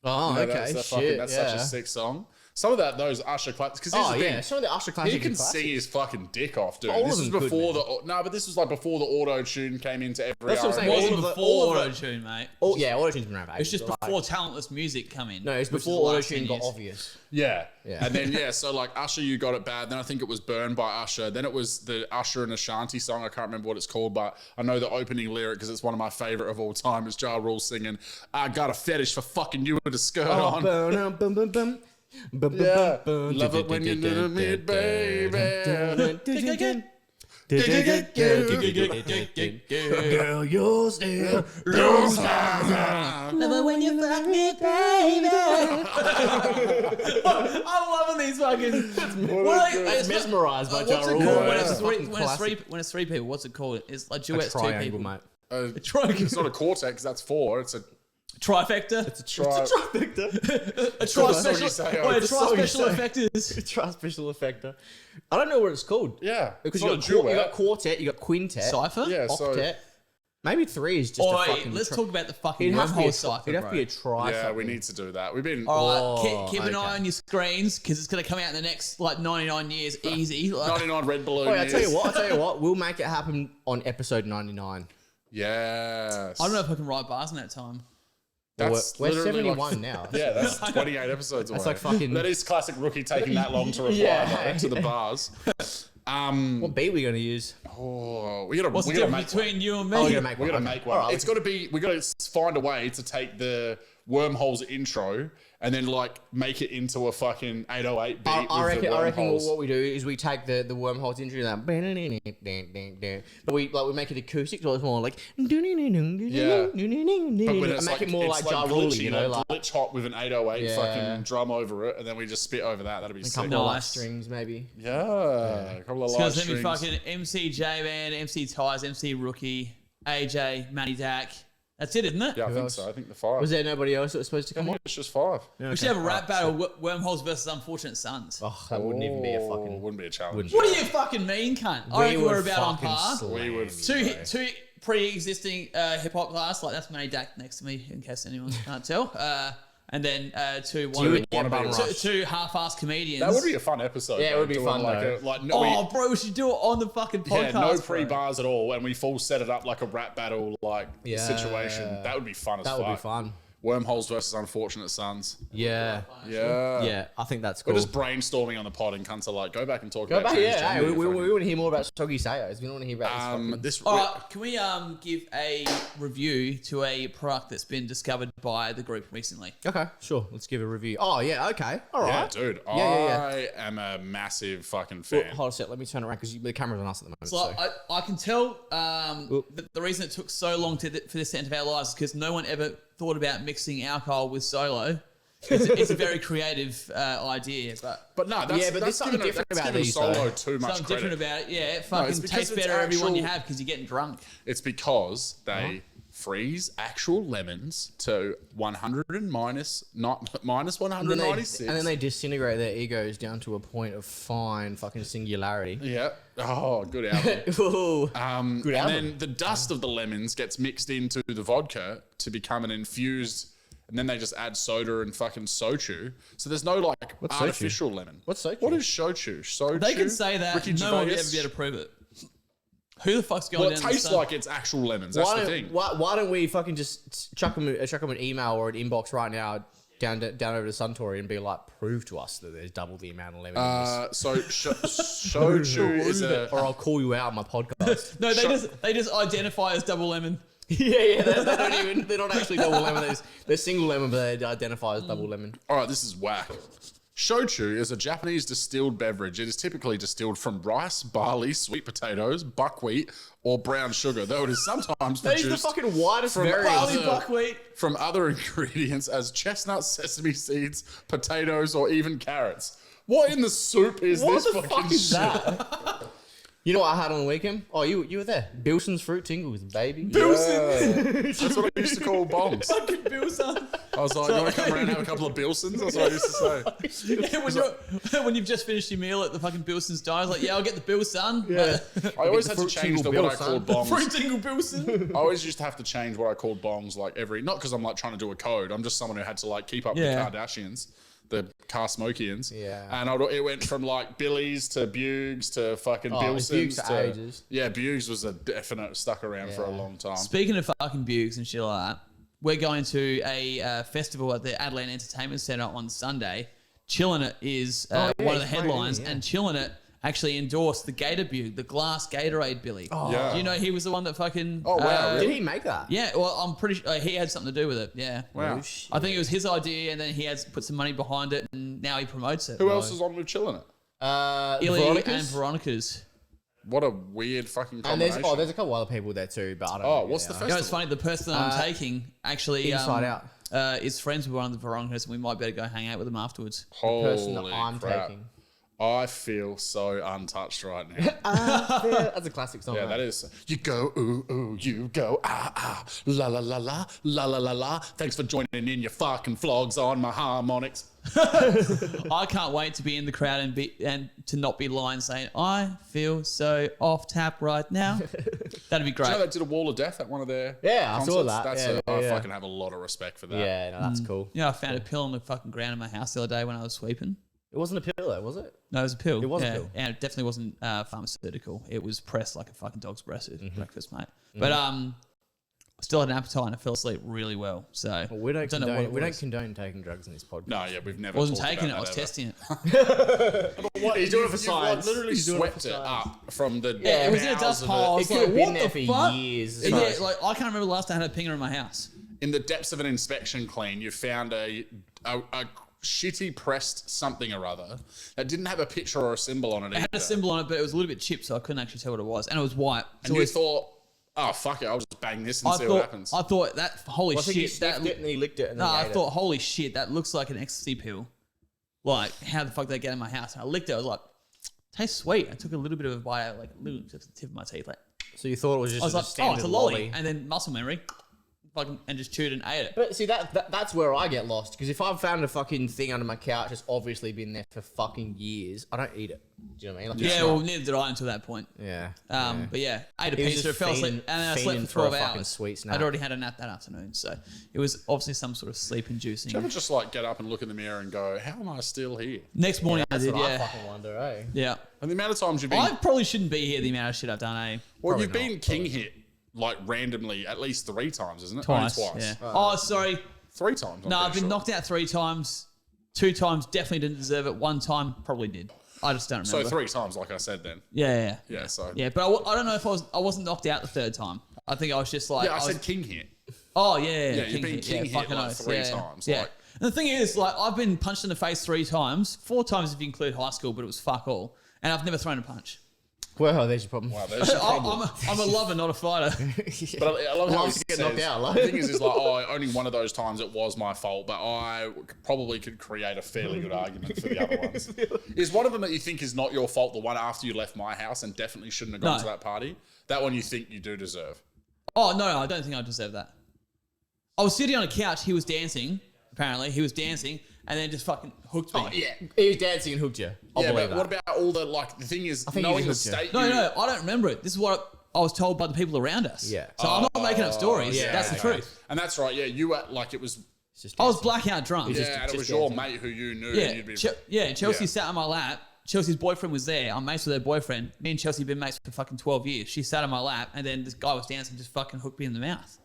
Oh, You know, okay. that's Shit, such a sick song. Some of those Usher classics, because here's Oh, the thing. yeah. Some of the Usher classics. He can are classics. sing his fucking dick off, dude. All of This is them could, before man. but this was like before the auto tune came into every That's what I'm R&B. saying. It wasn't All of the- before all of the- auto-tune, mate. Oh, yeah, auto-tune's been around for It's just ages, but, before like, talentless music come in. No, it's which is before the last auto-tune 10 got years. obvious. Yeah. Yeah. And then, so like Usher, You Got It Bad. Then I think it was Burned by Usher. Then it was the Usher and Ashanti song. I can't remember what it's called, but I know the opening lyric because it's one of my favorite of all time. It's Ja Rule singing, I got a fetish for fucking you with a skirt on. Boom, boom, boom, boom. Yeah. Love it when you do me, baby. Girl, you're still Never when you fuck me, baby. I'm loving these fucking. It's mesmerised by What's Ja it Rule. called when It's it's a fucking when it's three people? What's it called? It's like a duets, two triangle, people. mate. It's not a quartet because that's four. It's a Trifecta. It's a trifecta. A tri Soggy special. Sayos. Wait, a It's tri Soggy special Sayos. effectors. It's a special effector. I don't know what it's called. Yeah. Because It's you not a got, you got duet. quartet, you got quintet, Cipher. Yeah, so octet. Maybe three is just a Oi, fucking. let's talk about the fucking It'd have to be a wormhole cipher, It'd have to be a tri. yeah, we something. need to do that. We've been All right, Oh, keep an okay. eye on your screens because it's going to come out in the next like 99 years, easy. Like, 99 Red Balloon. Wait, I tell you years. what. I tell you what. We'll make it happen on episode 99. Yes. I don't know if I can write bars in that time. That's We're literally 71 like, now. Yeah, that's 28 episodes away. like fucking- That is classic rookie taking that long to reply Yeah. back to the bars. What beat are we going to use? Oh, we gotta What's the make difference between you and me? Oh, we gotta make we one. gotta Okay. make one. All right, It's got to be. We got to find a way to take the Wormholes intro and then like make it into a fucking 808 beat. I reckon Wormholes. what we do is we take the Wormholes intro that, but we make it acoustic, so it's more like Yeah. But when it's make it more like Ja Rule, glitchy, you know, like glitch hop with an 808 Yeah. fucking drum over it, and then we just spit over that. That'd be a sick. couple of like Nice. strings maybe. Yeah, a couple of live Because then we strings. fucking MC J-Man, MC Tyes, MC Rookie, AJ, Manny Dak. That's it, isn't it? Yeah, I think else? so. I think the 5. Was there nobody else that was supposed to I come think on? it's just 5. We should have a rap battle, Wormholes versus Unfortunate Sons. Oh, that wouldn't even be a fucking. Wouldn't be a challenge. Wouldn't- What do you fucking mean, cunt? I reckon we're about on par. We would. Two pre-existing hip hop class, like that's Manny Dak next to me, in case anyone can't tell. And then two half-ass comedians. That would be a fun episode. Yeah, it though, would be doing fun, like though. Oh, bro, we should do it on the fucking podcast. yeah, no bro. pre-bars at all, and we full set it up like a rap battle like Yeah. situation. That would be fun as That fuck. would be fun. Wormholes versus Unfortunate Sons. Yeah. Yeah. I think that's We're cool. just brainstorming on the pod, and cunts are like, go back and talk Go about back, yeah. transgender Hey, we fucking- want to hear more about Soggy Sayos. We don't want to hear about this. this. All right, can we give a review to a product that's been discovered by the group recently? Okay, sure. Let's give a review. Oh, yeah, okay. All Yeah, right. dude. Yeah. I am a massive fucking fan. Hold on a sec. Let me turn around because the camera's on us at the moment. So I can tell the reason it took so long for this to enter our lives is because no one ever thought about mixing alcohol with solo. It's a very creative idea, but no, that's, Yeah, but there's that's something giving, different that's about giving these, Solo though. too much something credit. different about it. Yeah, it it's fucking because tastes it's better every one you actual- have because you're getting drunk. It's because they freeze actual lemons to minus and then, 196. and then they disintegrate their egos down to a point of fine fucking singularity. yeah. Oh, good album. Ooh. Good And album. then the dust of the lemons gets mixed into the vodka to become an infused, and then they just add soda and fucking Shochu. So there's no like What's artificial lemon. What's Shochu? What is Shochu? Shochu? They can say that. Ricky No one will Gervais? ever be able to prove it. Who the fuck's going Well, down it the tastes sun? like it's actual lemons. That's the thing. Why don't we fucking just chuck them an email or an inbox right now down over to Suntory and be like, prove to us that there's double the amount of lemon in this. So Shochu is a. Or I'll call you out on my podcast. No, they just identify as double lemon. yeah, they're not actually double lemon. They're single lemon, but they identify as double lemon. All right, this is whack. Shochu is a Japanese distilled beverage. It is typically distilled from rice, barley, sweet potatoes, buckwheat, or brown sugar, though it is sometimes That is the produced fucking widest from variant. Barley other- buckwheat. from other ingredients as chestnuts, sesame seeds, potatoes, or even carrots. What in the soup is What this the fucking fuck is shit? that? You know what I had on the weekend? Oh, you were there. Bilson's Fruit Tingles, baby. That's what I used to call bongs. Fucking Bill, son. I was like, you want to come around and have a couple of Bilsons? That's what I used to say. Yeah, when you've just finished your meal at the fucking Bilson's diner, like, yeah, I'll get the Bill, son. Yeah. I always had to Fruit change Tingle what I Bill, called son. bongs. Fruit Tingle Bilson. I always used to have to change what I called bongs like not because I'm like trying to do a code. I'm just someone who had to like keep up Yeah. with the Kardashians, the Car Smokians. Yeah. And it went from like Billies to Bugs to fucking Bugs Bilsons for to ages. Yeah, Bugs was a definite stuck around for a long time. Speaking of fucking Bugs and shit like that, we're going to a festival at the Adelaide Entertainment Centre on Sunday. Chillin' It is yeah, one of the he's playing, headlines, yeah. and Chillin' It actually endorsed the Gator Bug, the glass Gatorade Billy. Yeah. Do you know he was the one that fucking... Oh, wow, Did really? he make that? Yeah, well, I'm pretty sure he had something to do with it, yeah. Wow. I think it was his idea, and then he had put some money behind it, and now he promotes it. Who else is on with Chillin' It? Illy Veronica's? and Veronica's. What a weird fucking And combination. there's a couple other people there too, but I don't know. Oh, what's who the they are. You know, it's funny, the person that I'm taking actually Inside Out. is friends with one of the Veronicas, and we might better go hang out with them afterwards. Holy person that I'm crap. taking. I feel so untouched right now. That's a classic song. Yeah, that is. You go, ooh, ooh, you go, ah, ah, la, la, la, la, la, la, la, la. Thanks for joining in your fucking vlogs on my harmonics. I can't wait to be in the crowd and to not be lying saying, I feel so off tap right now. That'd be great. Do you know they did a wall of death at one of their Yeah, I saw concerts? that. That's Yeah, I yeah. fucking have a lot of respect for that. Yeah, no, that's cool. You know, I found a pill on the fucking ground in my house the other day when I was sweeping. It wasn't a pill though, was it? No, it was a pill. It was a yeah. pill. And it definitely wasn't pharmaceutical. It was pressed like a fucking dog's breast at breakfast, mate. But still had an appetite and I fell asleep really well. So Well, we don't I don't know what it condone, was. taking drugs in this podcast. No, yeah, we've never. I wasn't talked taking it. about I was that ever. testing it. What, He's doing it for you've, science. Like, literally He's doing it swept for it science. up from the. Yeah, it was in a bowels dust of pile. I It was could like, have what been there the for fuck? years. Yeah, Right. like I can't remember the last time I had a pinger in my house. In the depths of an inspection clean, you found a shitty pressed something or other that didn't have a picture or a symbol on it. It had a symbol on it, but it was a little bit chipped, so I couldn't actually tell what it was. And it was white. And you thought, oh, fuck it, I'll just bang this and I see thought, what happens. I thought that, holy I think he shit. That, sniffed it and he licked it. And no, then he I ate thought, holy shit, that looks like an ecstasy pill. Like, how the fuck did they get in my house? And I licked it. I was like, tastes sweet. I took a little bit of a bite out, like a little, just the tip of my teeth. Like, it. So you thought it was just I was a like, oh, standard it's a lolly. And then muscle memory, fucking, and just chewed and ate it. But see, that's where I get lost. Because if I've found a fucking thing under my couch that's obviously been there for fucking years, I don't eat it. Do you know what I mean? Like, Yeah, it's well, not- neither did I until that point. yeah. But yeah, ate a He was pizza, just fell asleep, fiending- and then I slept fiending for for a 12 fucking hours. sweet snack. I'd already had a nap that afternoon, so it was obviously some sort of sleep inducing. Do you ever just like get up and look in the mirror and go, how am I still here? Next morning I That's did, what I yeah. fucking wonder, eh? Yeah. And the amount of times you've been, I probably shouldn't be here, the amount of shit I've done, eh? well, Probably you've been not, king hit like randomly at least 3 times, isn't it? Twice. Only twice. Yeah. Oh, sorry. 3 times. No, I've been knocked out 3 times. 2 times definitely didn't deserve it. 1 time probably did. I just don't remember. So 3 times, like I said then. Yeah. Yeah, so. Yeah, but I don't know if I wasn't knocked out the 3rd time. I think I was just like. Yeah, I was- said king hit. Oh yeah, Yeah, you've been king hit fucking like oath. 3 Yeah, times, Yeah. like- And the thing is, like, I've been punched in the face 3 times, 4 times if you include high school, but it was fuck all. And I've never thrown a punch. Well, there's your problem. Wow, there's your problem. I'm a lover, not a fighter. But I love how he Loves to get knocked says, out, like. the thing is like, oh, only one of those times it was my fault, but I probably could create a fairly good argument for the other ones. Is one of them that you think is not your fault, the one after you left my house and definitely shouldn't have gone No. to that party? That one you think you do deserve? Oh no, I don't think I deserve that. I was sitting on a couch. He was dancing. Apparently, he was dancing, and then just fucking hooked me. Oh, yeah. He was dancing and hooked you. I'll Yeah, believe but that. what about all the, like, the thing is, think knowing he the hooked you. state No, you... no, I don't remember it. This is what I was told by the people around us. Yeah. So I'm not making up stories. yeah, That's the okay. truth. And that's right, yeah, you were, like, it was... It's just I was dancing. blackout drunk. Yeah, and it was your mate who you knew, and you'd be... Chelsea Yeah. sat on my lap. Chelsea's boyfriend was there. I'm mates with her boyfriend. Me and Chelsea have been mates for fucking 12 years. She sat on my lap, and then this guy was dancing, just fucking hooked me in the mouth.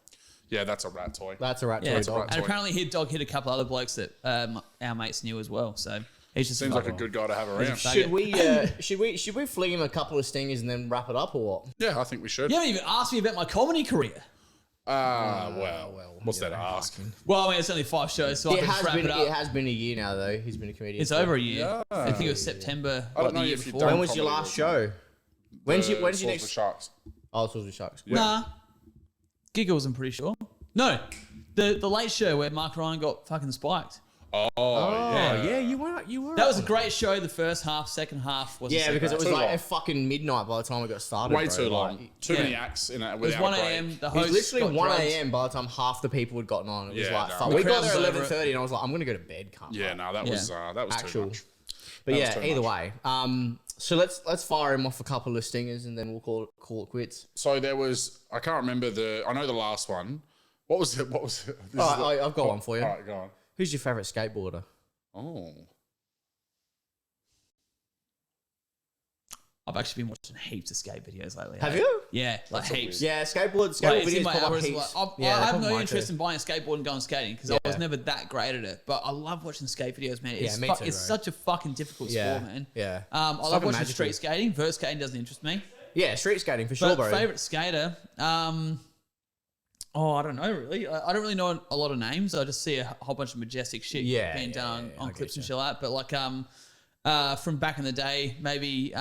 Yeah, that's a rat toy. That's a rat Yeah, toy dog. right. and apparently he dog hit a couple other blokes that our mates knew as well. So he's just Seems like a good guy to have around. fag. Should we fling him a couple of stingers and then wrap it up or what? Yeah, I think we should. You haven't even asked me about my comedy career. Well, what's that ask? Well, I mean, it's only 5 shows, so I It can just has wrap been it up. it has been a year now though. He's been a comedian. It's for- over a year. I think it was September. I don't like, know the year if you've before. done- When was your comedy last was show? When's your Swords next? with Sharks. Oh, it's with Sharks. Nah. Giggles, I'm pretty sure. No. The late show where Mark Ryan got fucking spiked. Oh, yeah. You were. That was a great show. The first half, second half wasn't Yeah, so because it great. was Too like long. a fucking midnight by the time we got started. Way bro. too Like, long. Too yeah. many acts in it It was without 1 a break. a.m. The It host was literally got 1 drugged. a.m. by the time half the people had gotten on. It was Yeah, like, no. fuck. The We got crowd there at was over 11:30 and I was like, I'm gonna go to bed, cunt. Yeah, no, that Yeah. was too Actual. much. But That was yeah, too either much. way. So let's fire him off a couple of stingers and then we'll call it quits. So there was, I can't remember I know the last one. What was it? This is All right, I've got one for you. All right, go on. Who's your favorite skateboarder? Oh. I've actually been watching heaps of skate videos lately. Have eh? you? Yeah, like heaps. Yeah, skateboard Like, it's in videos my pop up hours, heaps. like, Yeah, I they have pop no mine interest too. in buying a skateboard and going skating because I was Yeah. never that great at it. But I love watching skate videos, man. It's, me too, it's bro. such a fucking difficult Yeah, sport, man. yeah. I It's love fucking watching magical. street skating. Vert skating doesn't interest me. Yeah, street skating for sure, But bro. favorite skater, I don't know really. I don't really know a lot of names. I just see a whole bunch of majestic shit Yeah, being yeah, done yeah, on I clips get and shit like that. But like from back in the day, maybe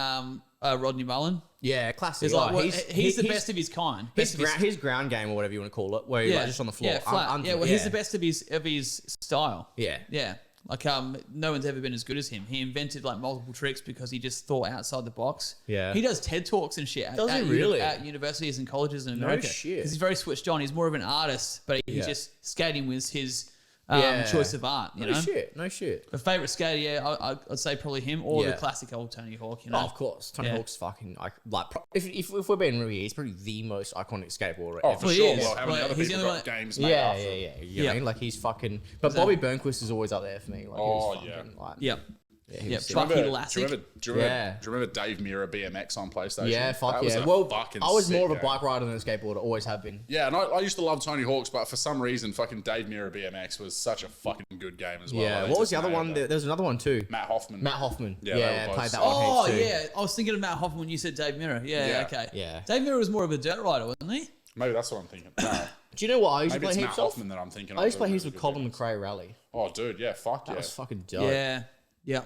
Rodney Mullen. Yeah, classic. He's like, Oh, well, he's the best of his kind. Best of His ground game or whatever you want to call it, where he's like just on the floor. Yeah, flat. He's the best of his style. Yeah. Yeah. Like no one's ever been as good as him. He invented like multiple tricks because he just thought outside the box. Yeah. He does TED Talks and shit Does he really? at universities and colleges in No America. shit. Because he's very switched on. He's more of an artist, but he's Yeah. just skating with his Yeah. choice of art. You know. No shit. A favorite skater, yeah, I'd say probably him or Yeah. the classic old Tony Hawk. You know. Oh, of course. Tony Yeah. Hawk's fucking if we're being real, he's probably the most iconic skateboarder Oh, ever. for Well, he sure. is. Well, how many Like, other he's people the got only games made Yeah, after yeah, him? yeah. You know Yeah. what I mean? Like he's fucking. But Bobby Burnquist is always up there for me. Like, Oh, he's yeah. fucking, like, Yeah. Yeah, sick. Bucky Do you Lassick. remember Dave Mirra BMX on PlayStation? Yeah, fuck That was yeah. a Well, fucking I was sick more of a game. bike rider than a skateboarder. Always have been. Yeah, and I used to love Tony Hawk's, but for some reason, fucking Dave Mirra BMX was such a fucking good game as well. Yeah. Like, What was just the other nailed one? that. There was another one too. Matt Hoffman. Matt Hoffman. Yeah, they Yeah, were played both that sick. one. Oh, heaps too. yeah. I was thinking of Matt Hoffman when you said Dave Mirra. Yeah, Yeah. okay. Yeah. Dave Mirra was more of a dirt rider, wasn't he? Maybe that's what I'm thinking. No, Do you know what I used to maybe play it's Matt heaps of? Hoffman that I'm thinking. I used to play That heaps was with a Colin good McRae Rally. Oh, dude, yeah, fuck That yeah. was fucking dope. Yeah. Yeah.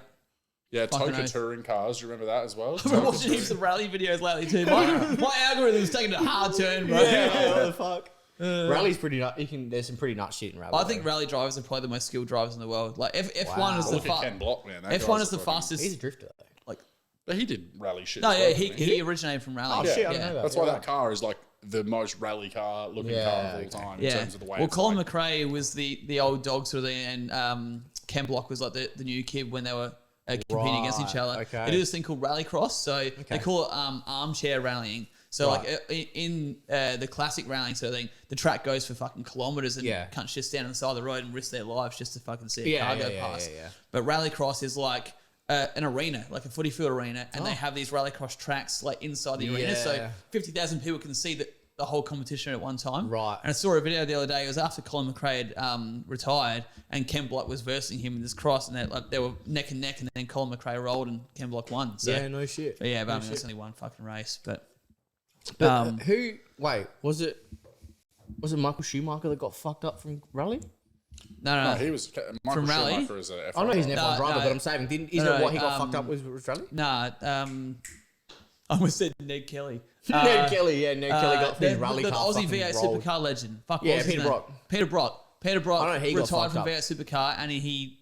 Yeah, Fucking Toka oath. touring cars. Do you remember that as well? I've been watching heaps of rally videos lately too. My algorithm's taking a hard turn, bro. Yeah, what the fuck? Rally's pretty nut. There's some pretty nut shit in rally. I think rally drivers are probably the most skilled drivers in the world. Like F1 is the Look at Ken Block, man. That F1 guy's is the fucking- fastest. he's a drifter though. Like But he did rally shit. no, as yeah, well, he didn't he originated from rally. Oh shit, I yeah. don't know that. That's why that car is like the most rally car looking car of all okay. time in Yeah. terms of the way. Well, it's Colin like. McRae was the old dog sort of thing, and Ken Block was like the new kid when they were competing against each other. okay. They do this thing called rallycross, so they call it armchair rallying. So like in the classic rallying sort of thing, the track goes for fucking kilometers and cunts just stand on the side of the road and risk their lives just to fucking see a car go past. But rallycross is like an arena, like a footy field arena, and they have these rallycross tracks like inside the arena, so 50,000 people can see the whole competition at one time. Right. And I saw a video the other day. It was after Colin McRae had retired, and Ken Block was versing him in this cross, and they were neck and neck, and then Colin McRae rolled, and Ken Block won. So, Yeah, no shit. but yeah, but I mean, that's only one fucking race. But Who? Wait, was it Michael Schumacher that got fucked up from rally? no, No, he was Michael From rally? Schumacher is a F1 I know he's an driver. F1 driver, no. but I'm saying, isn't No, it what he got no, fucked up with rally? nah. I almost said Ned Kelly. Ned Kelly, Ned Kelly got his rally the car Aussie fucking V8 rolled. supercar legend. Fuck, Yeah, what was his Peter name? Brock. Peter Brock I know he got retired fucked from up. V8 supercar, and he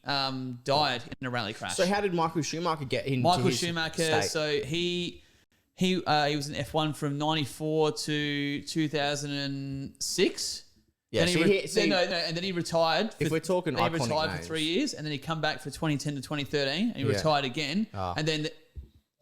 died in a rally crash. So how did Michael Schumacher get into Michael his Schumacher, state? so he was in F1 from 94 to 2006. Yeah, Then and then he retired. If we're talking then he iconic retired names. for 3 years, and then he come back for 2010 to 2013, and he Yeah. retired again. Ah. And then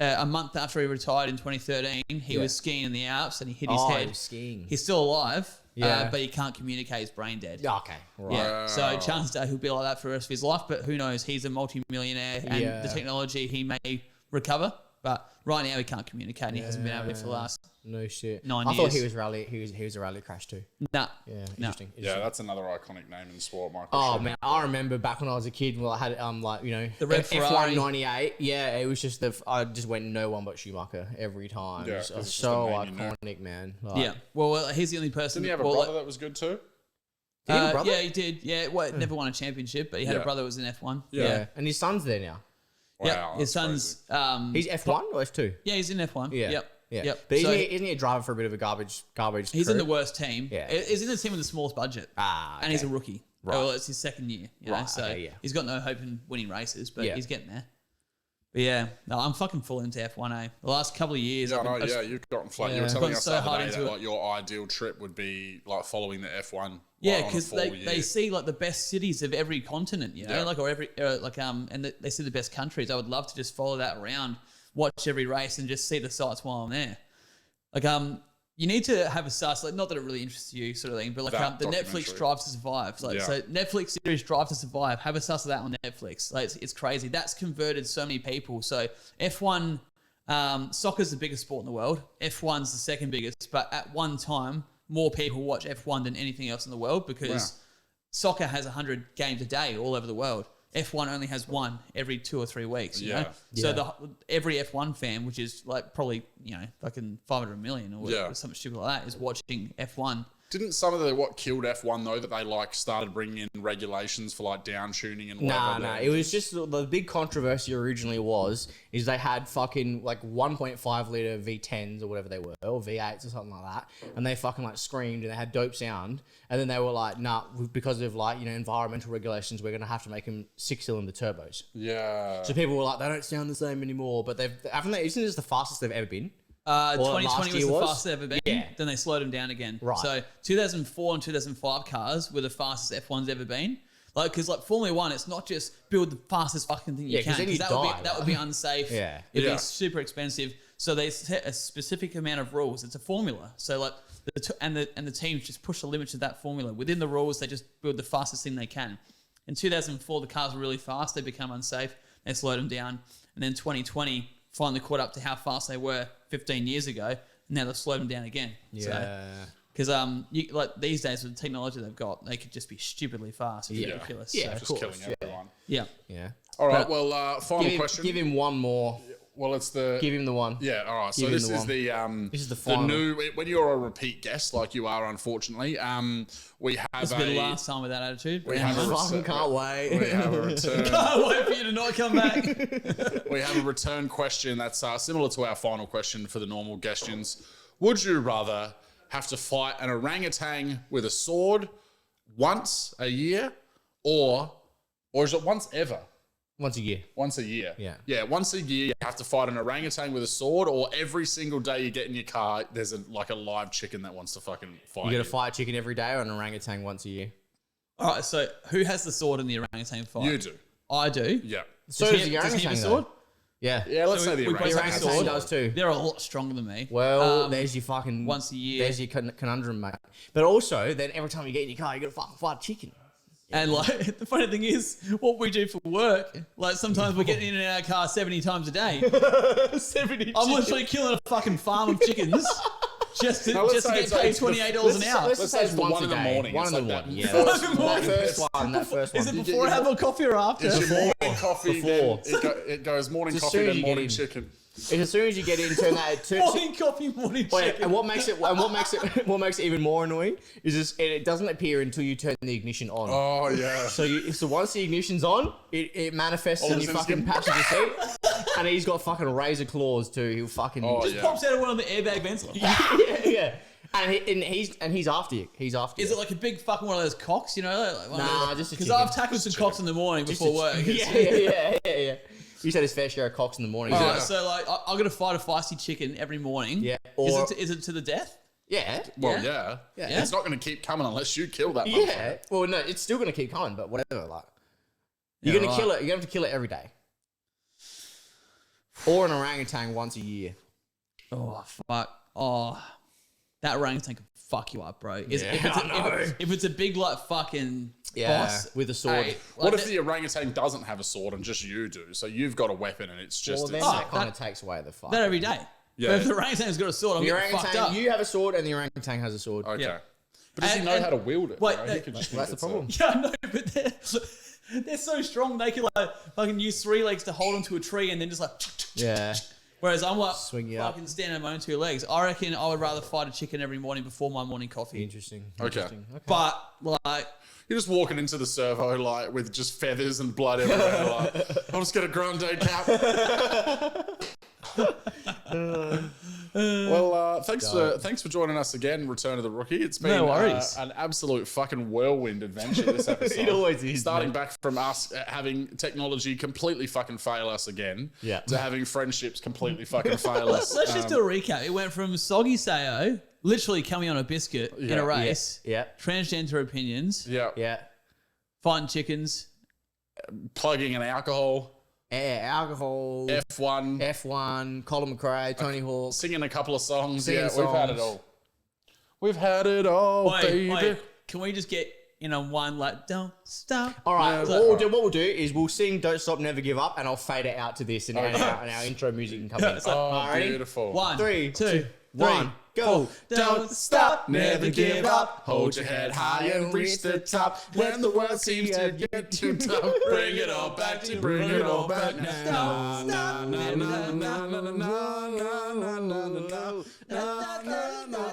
a month after he retired in 2013, he was skiing in the Alps, and he hit his Oh, head. he was skiing. He's still alive, Yeah. but he can't communicate. He's brain dead. Yeah, okay, right. Yeah. So chances are he'll be like that for the rest of his life, but who knows? He's a multi-millionaire, and Yeah. the technology he may recover. But right now he can't communicate, and he hasn't been able to for the last No shit. 9 I thought years. he was rally. He was a rally crash too. nah. Yeah, No. interesting. Yeah, that's another iconic name in sport, Michael. Oh Schumacher. man, I remember back when I was a kid. Well, I had The red Ferrari. F1 98. Yeah, it was just I just went no one but Schumacher every time. Yeah, It was 'cause it's just so the name you know. iconic, man. Like, Yeah. Well, he's the only person. Didn't he have a well, brother that was good too? Did he have a brother? Yeah, he did. Yeah, well, never won a championship, but he had a Yeah. brother who was in F1. yeah. And his son's there now. Yeah. Wow, His that's son's. He's F1 or F2? Yeah, he's in F1. Yeah. Yep. Yeah. Yep. But So isn't he a driver for a bit of a garbage? he's in crew? the worst team. Yeah. He's in the team with the smallest budget. Ah, And he's a okay. rookie. Right. Well, it's his second year. You know, Right, so okay, yeah. he's got no hope in winning races, but Yeah. he's getting there. But yeah, no, I'm fucking full into F1. The last couple of years, Yeah, I've no, been- yeah, you've gotten flat. You Yeah. were I've telling gotten us so the other hard day into that it. like your ideal trip would be like following the F1. Yeah, like, on a because full they year. see like the best cities of every continent, you know, Yeah. like or every and they see the best countries. I would love to just follow that around, watch every race, and just see the sights while I'm there. Like you need to have a sus, like not that it really interests you, sort of thing, but like That the documentary. Netflix Drive to Survive, like Yeah. so Netflix series Drive to Survive, have a sus of that on Netflix. Like it's crazy. That's converted so many people. So F1, soccer's the biggest sport in the world. F1's the second biggest, but at one time, more people watch F1 than anything else in the world because Wow. soccer has 100 games a day all over the world. F1 only has one every 2 or 3 weeks. You know? Yeah. So every F1 fan, which is like probably, fucking 500 million or Yeah. something stupid like that, is watching F1. Didn't some of what killed F1 though that they like started bringing in regulations for like down tuning and whatever? Nah. It was just the big controversy originally is they had fucking like 1.5 liter V10s or whatever they were, or V8s or something like that, and they fucking like screamed and they had dope sound, and then they were like, nah, because of like environmental regulations, we're gonna have to make them 6-cylinder turbos. Yeah. So people were like, they don't sound the same anymore, but isn't this the fastest they've ever been? 2020 last was year the was? fastest they've ever been. Yeah. Then they slowed them down again. Right. So 2004 and 2005 cars were the fastest F1's ever been. Like, because like Formula One, it's not just build the fastest fucking thing you Yeah, 'cause can. then you that die, would be unsafe. Yeah. It'd Yeah. be super expensive. So they set a specific amount of rules. It's a formula. So like the teams just push the limits of that formula. Within the rules, they just build the fastest thing they can. In 2004, the cars were really fast. They become unsafe. they slowed them down. And then 2020 finally caught up to how fast they were 15 years ago. And now they've slowed them down again. Yeah. Because like these days with the technology they've got, they could just be stupidly fast. It's ridiculous. Yeah, So, Just killing everyone. yeah. Yeah. All right. Well, final question. Give him one more. Well, it's the. Give him the one. Yeah. All right. So Give him this the is one. the. This is the the final. new. When you're a repeat guest, like you are, unfortunately, we have It's been the last time with that attitude. We have a Fucking can't wait. We have a return. Can't wait for you to not come back. We have a return question that's similar to our final question for the normal Guestions. Would you rather have to fight an orangutan with a sword once a year, or is it once ever? Once a year. Once a year. Yeah. Yeah, once a year you have to fight an orangutan with a sword, or every single day you get in your car, there's a live chicken that wants to fucking fight You got to fight a chicken every day or an orangutan once a year. All right, so who has the sword in the orangutan fight? You do. I do. Yeah. So does the he have orangutan a sword? though. Yeah. Yeah, let's So say the we both The have a orangutan. orangutan sword. does too. They're a lot stronger than me. Well, there's your fucking... once a year. There's your conundrum, mate. But also, then every time you get in your car, you got to fucking fight a chicken. And like the funny thing is, what we do for work, like sometimes we're getting in and out of our car 70 times a day. 70 I'm literally killing a fucking farm of chickens just to let's say get it's paid the- $28 an hour. Let's say it's the once one a in the day. morning. One It's in the like morning. that Yeah. first One in the one. morning. That first one. Is it before I have a coffee or after? It's your morning coffee. Before. Then it goes morning As coffee, soon as then you get morning in. chicken. And as soon as you get in, turn that... Morning coffee, morning Wait, chicken. and what makes it even more annoying is just, it doesn't appear until you turn the ignition on. Oh yeah. So once the ignition's on, it manifests All in of a your sudden fucking it's passenger seat, and he's got fucking razor claws too. He'll fucking Oh, Just pops out of one of the airbag vents. yeah. And he's after you. He's after Is you. it like a big fucking one of those cocks, you know? Like Nah, just a Because chicken. I've tackled some cocks in the morning before work. Yeah. He's had his fair share of cocks in the morning. All Yeah. right, so like I'm gonna fight a feisty chicken every morning. Yeah, Is it to the death? Yeah. Well, Yeah. yeah. It's not going to keep coming unless you kill that. Yeah. motherfucker. Well, no, it's still gonna keep coming, but whatever. Like, you're Yeah, gonna right. kill it. You're gonna have to kill it every day. Or an orangutan once a year. Oh fuck! Oh, that orangutan can fuck you up, bro. Yeah, If it's a big like fucking Yeah, boss with a sword. hey, What like if the orangutan doesn't have a sword and just you do? So you've got a weapon and it's just. Well, then it's- that kind of takes away the fight. that every day? Yeah. But if the orangutan's got a sword, I'm The getting fucked up. orangutan, you have a sword, and the orangutan has a sword. okay. Yeah. But does he And- know and- how to wield it? wait, bro? He could just That's think the problem. Yeah, I know, but they're so strong. They can like fucking use 3 legs to hold onto a tree and then just like. Yeah. Whereas I'm like Swing you up. fucking standing on my own 2 legs. I reckon I would rather fight a chicken every morning before my morning coffee. Interesting. Okay. But like. You're just walking into the servo like with just feathers and blood everywhere. Like, I'll just get a grande cap. Well, thanks for joining us again, Return of the Rookie. It's been No worries. an absolute fucking whirlwind adventure this episode. It always is, Starting mate. back from us having technology completely fucking fail us again, Yeah. to having friendships completely fucking fail us. Let's just do a recap. It went from Soggy Sayo, literally coming on a biscuit in Yeah. a race, Yeah. transgender opinions, Yeah, Yeah. fighting chickens. plugging an alcohol, Alcohol. F1, Colin McRae, Tony Hawk. singing a couple of songs. Singing Yeah, we've had it songs. all. We've had it all, baby. Wait, can we just get in on one like don't stop? All right. Yeah, What we'll do is we'll sing "Don't Stop, Never Give Up" and I'll fade it out to this, and, our intro music can come in. Oh, All right, ready? beautiful. 1, 3, 2, 1, go. Don't stop, Never give up. Hold your head high and reach the top. When the world seems to get too tough, bring it all back to bring it all back now. Na, na, na, na, na, na, na, na, na, na, na, na, na, na, na,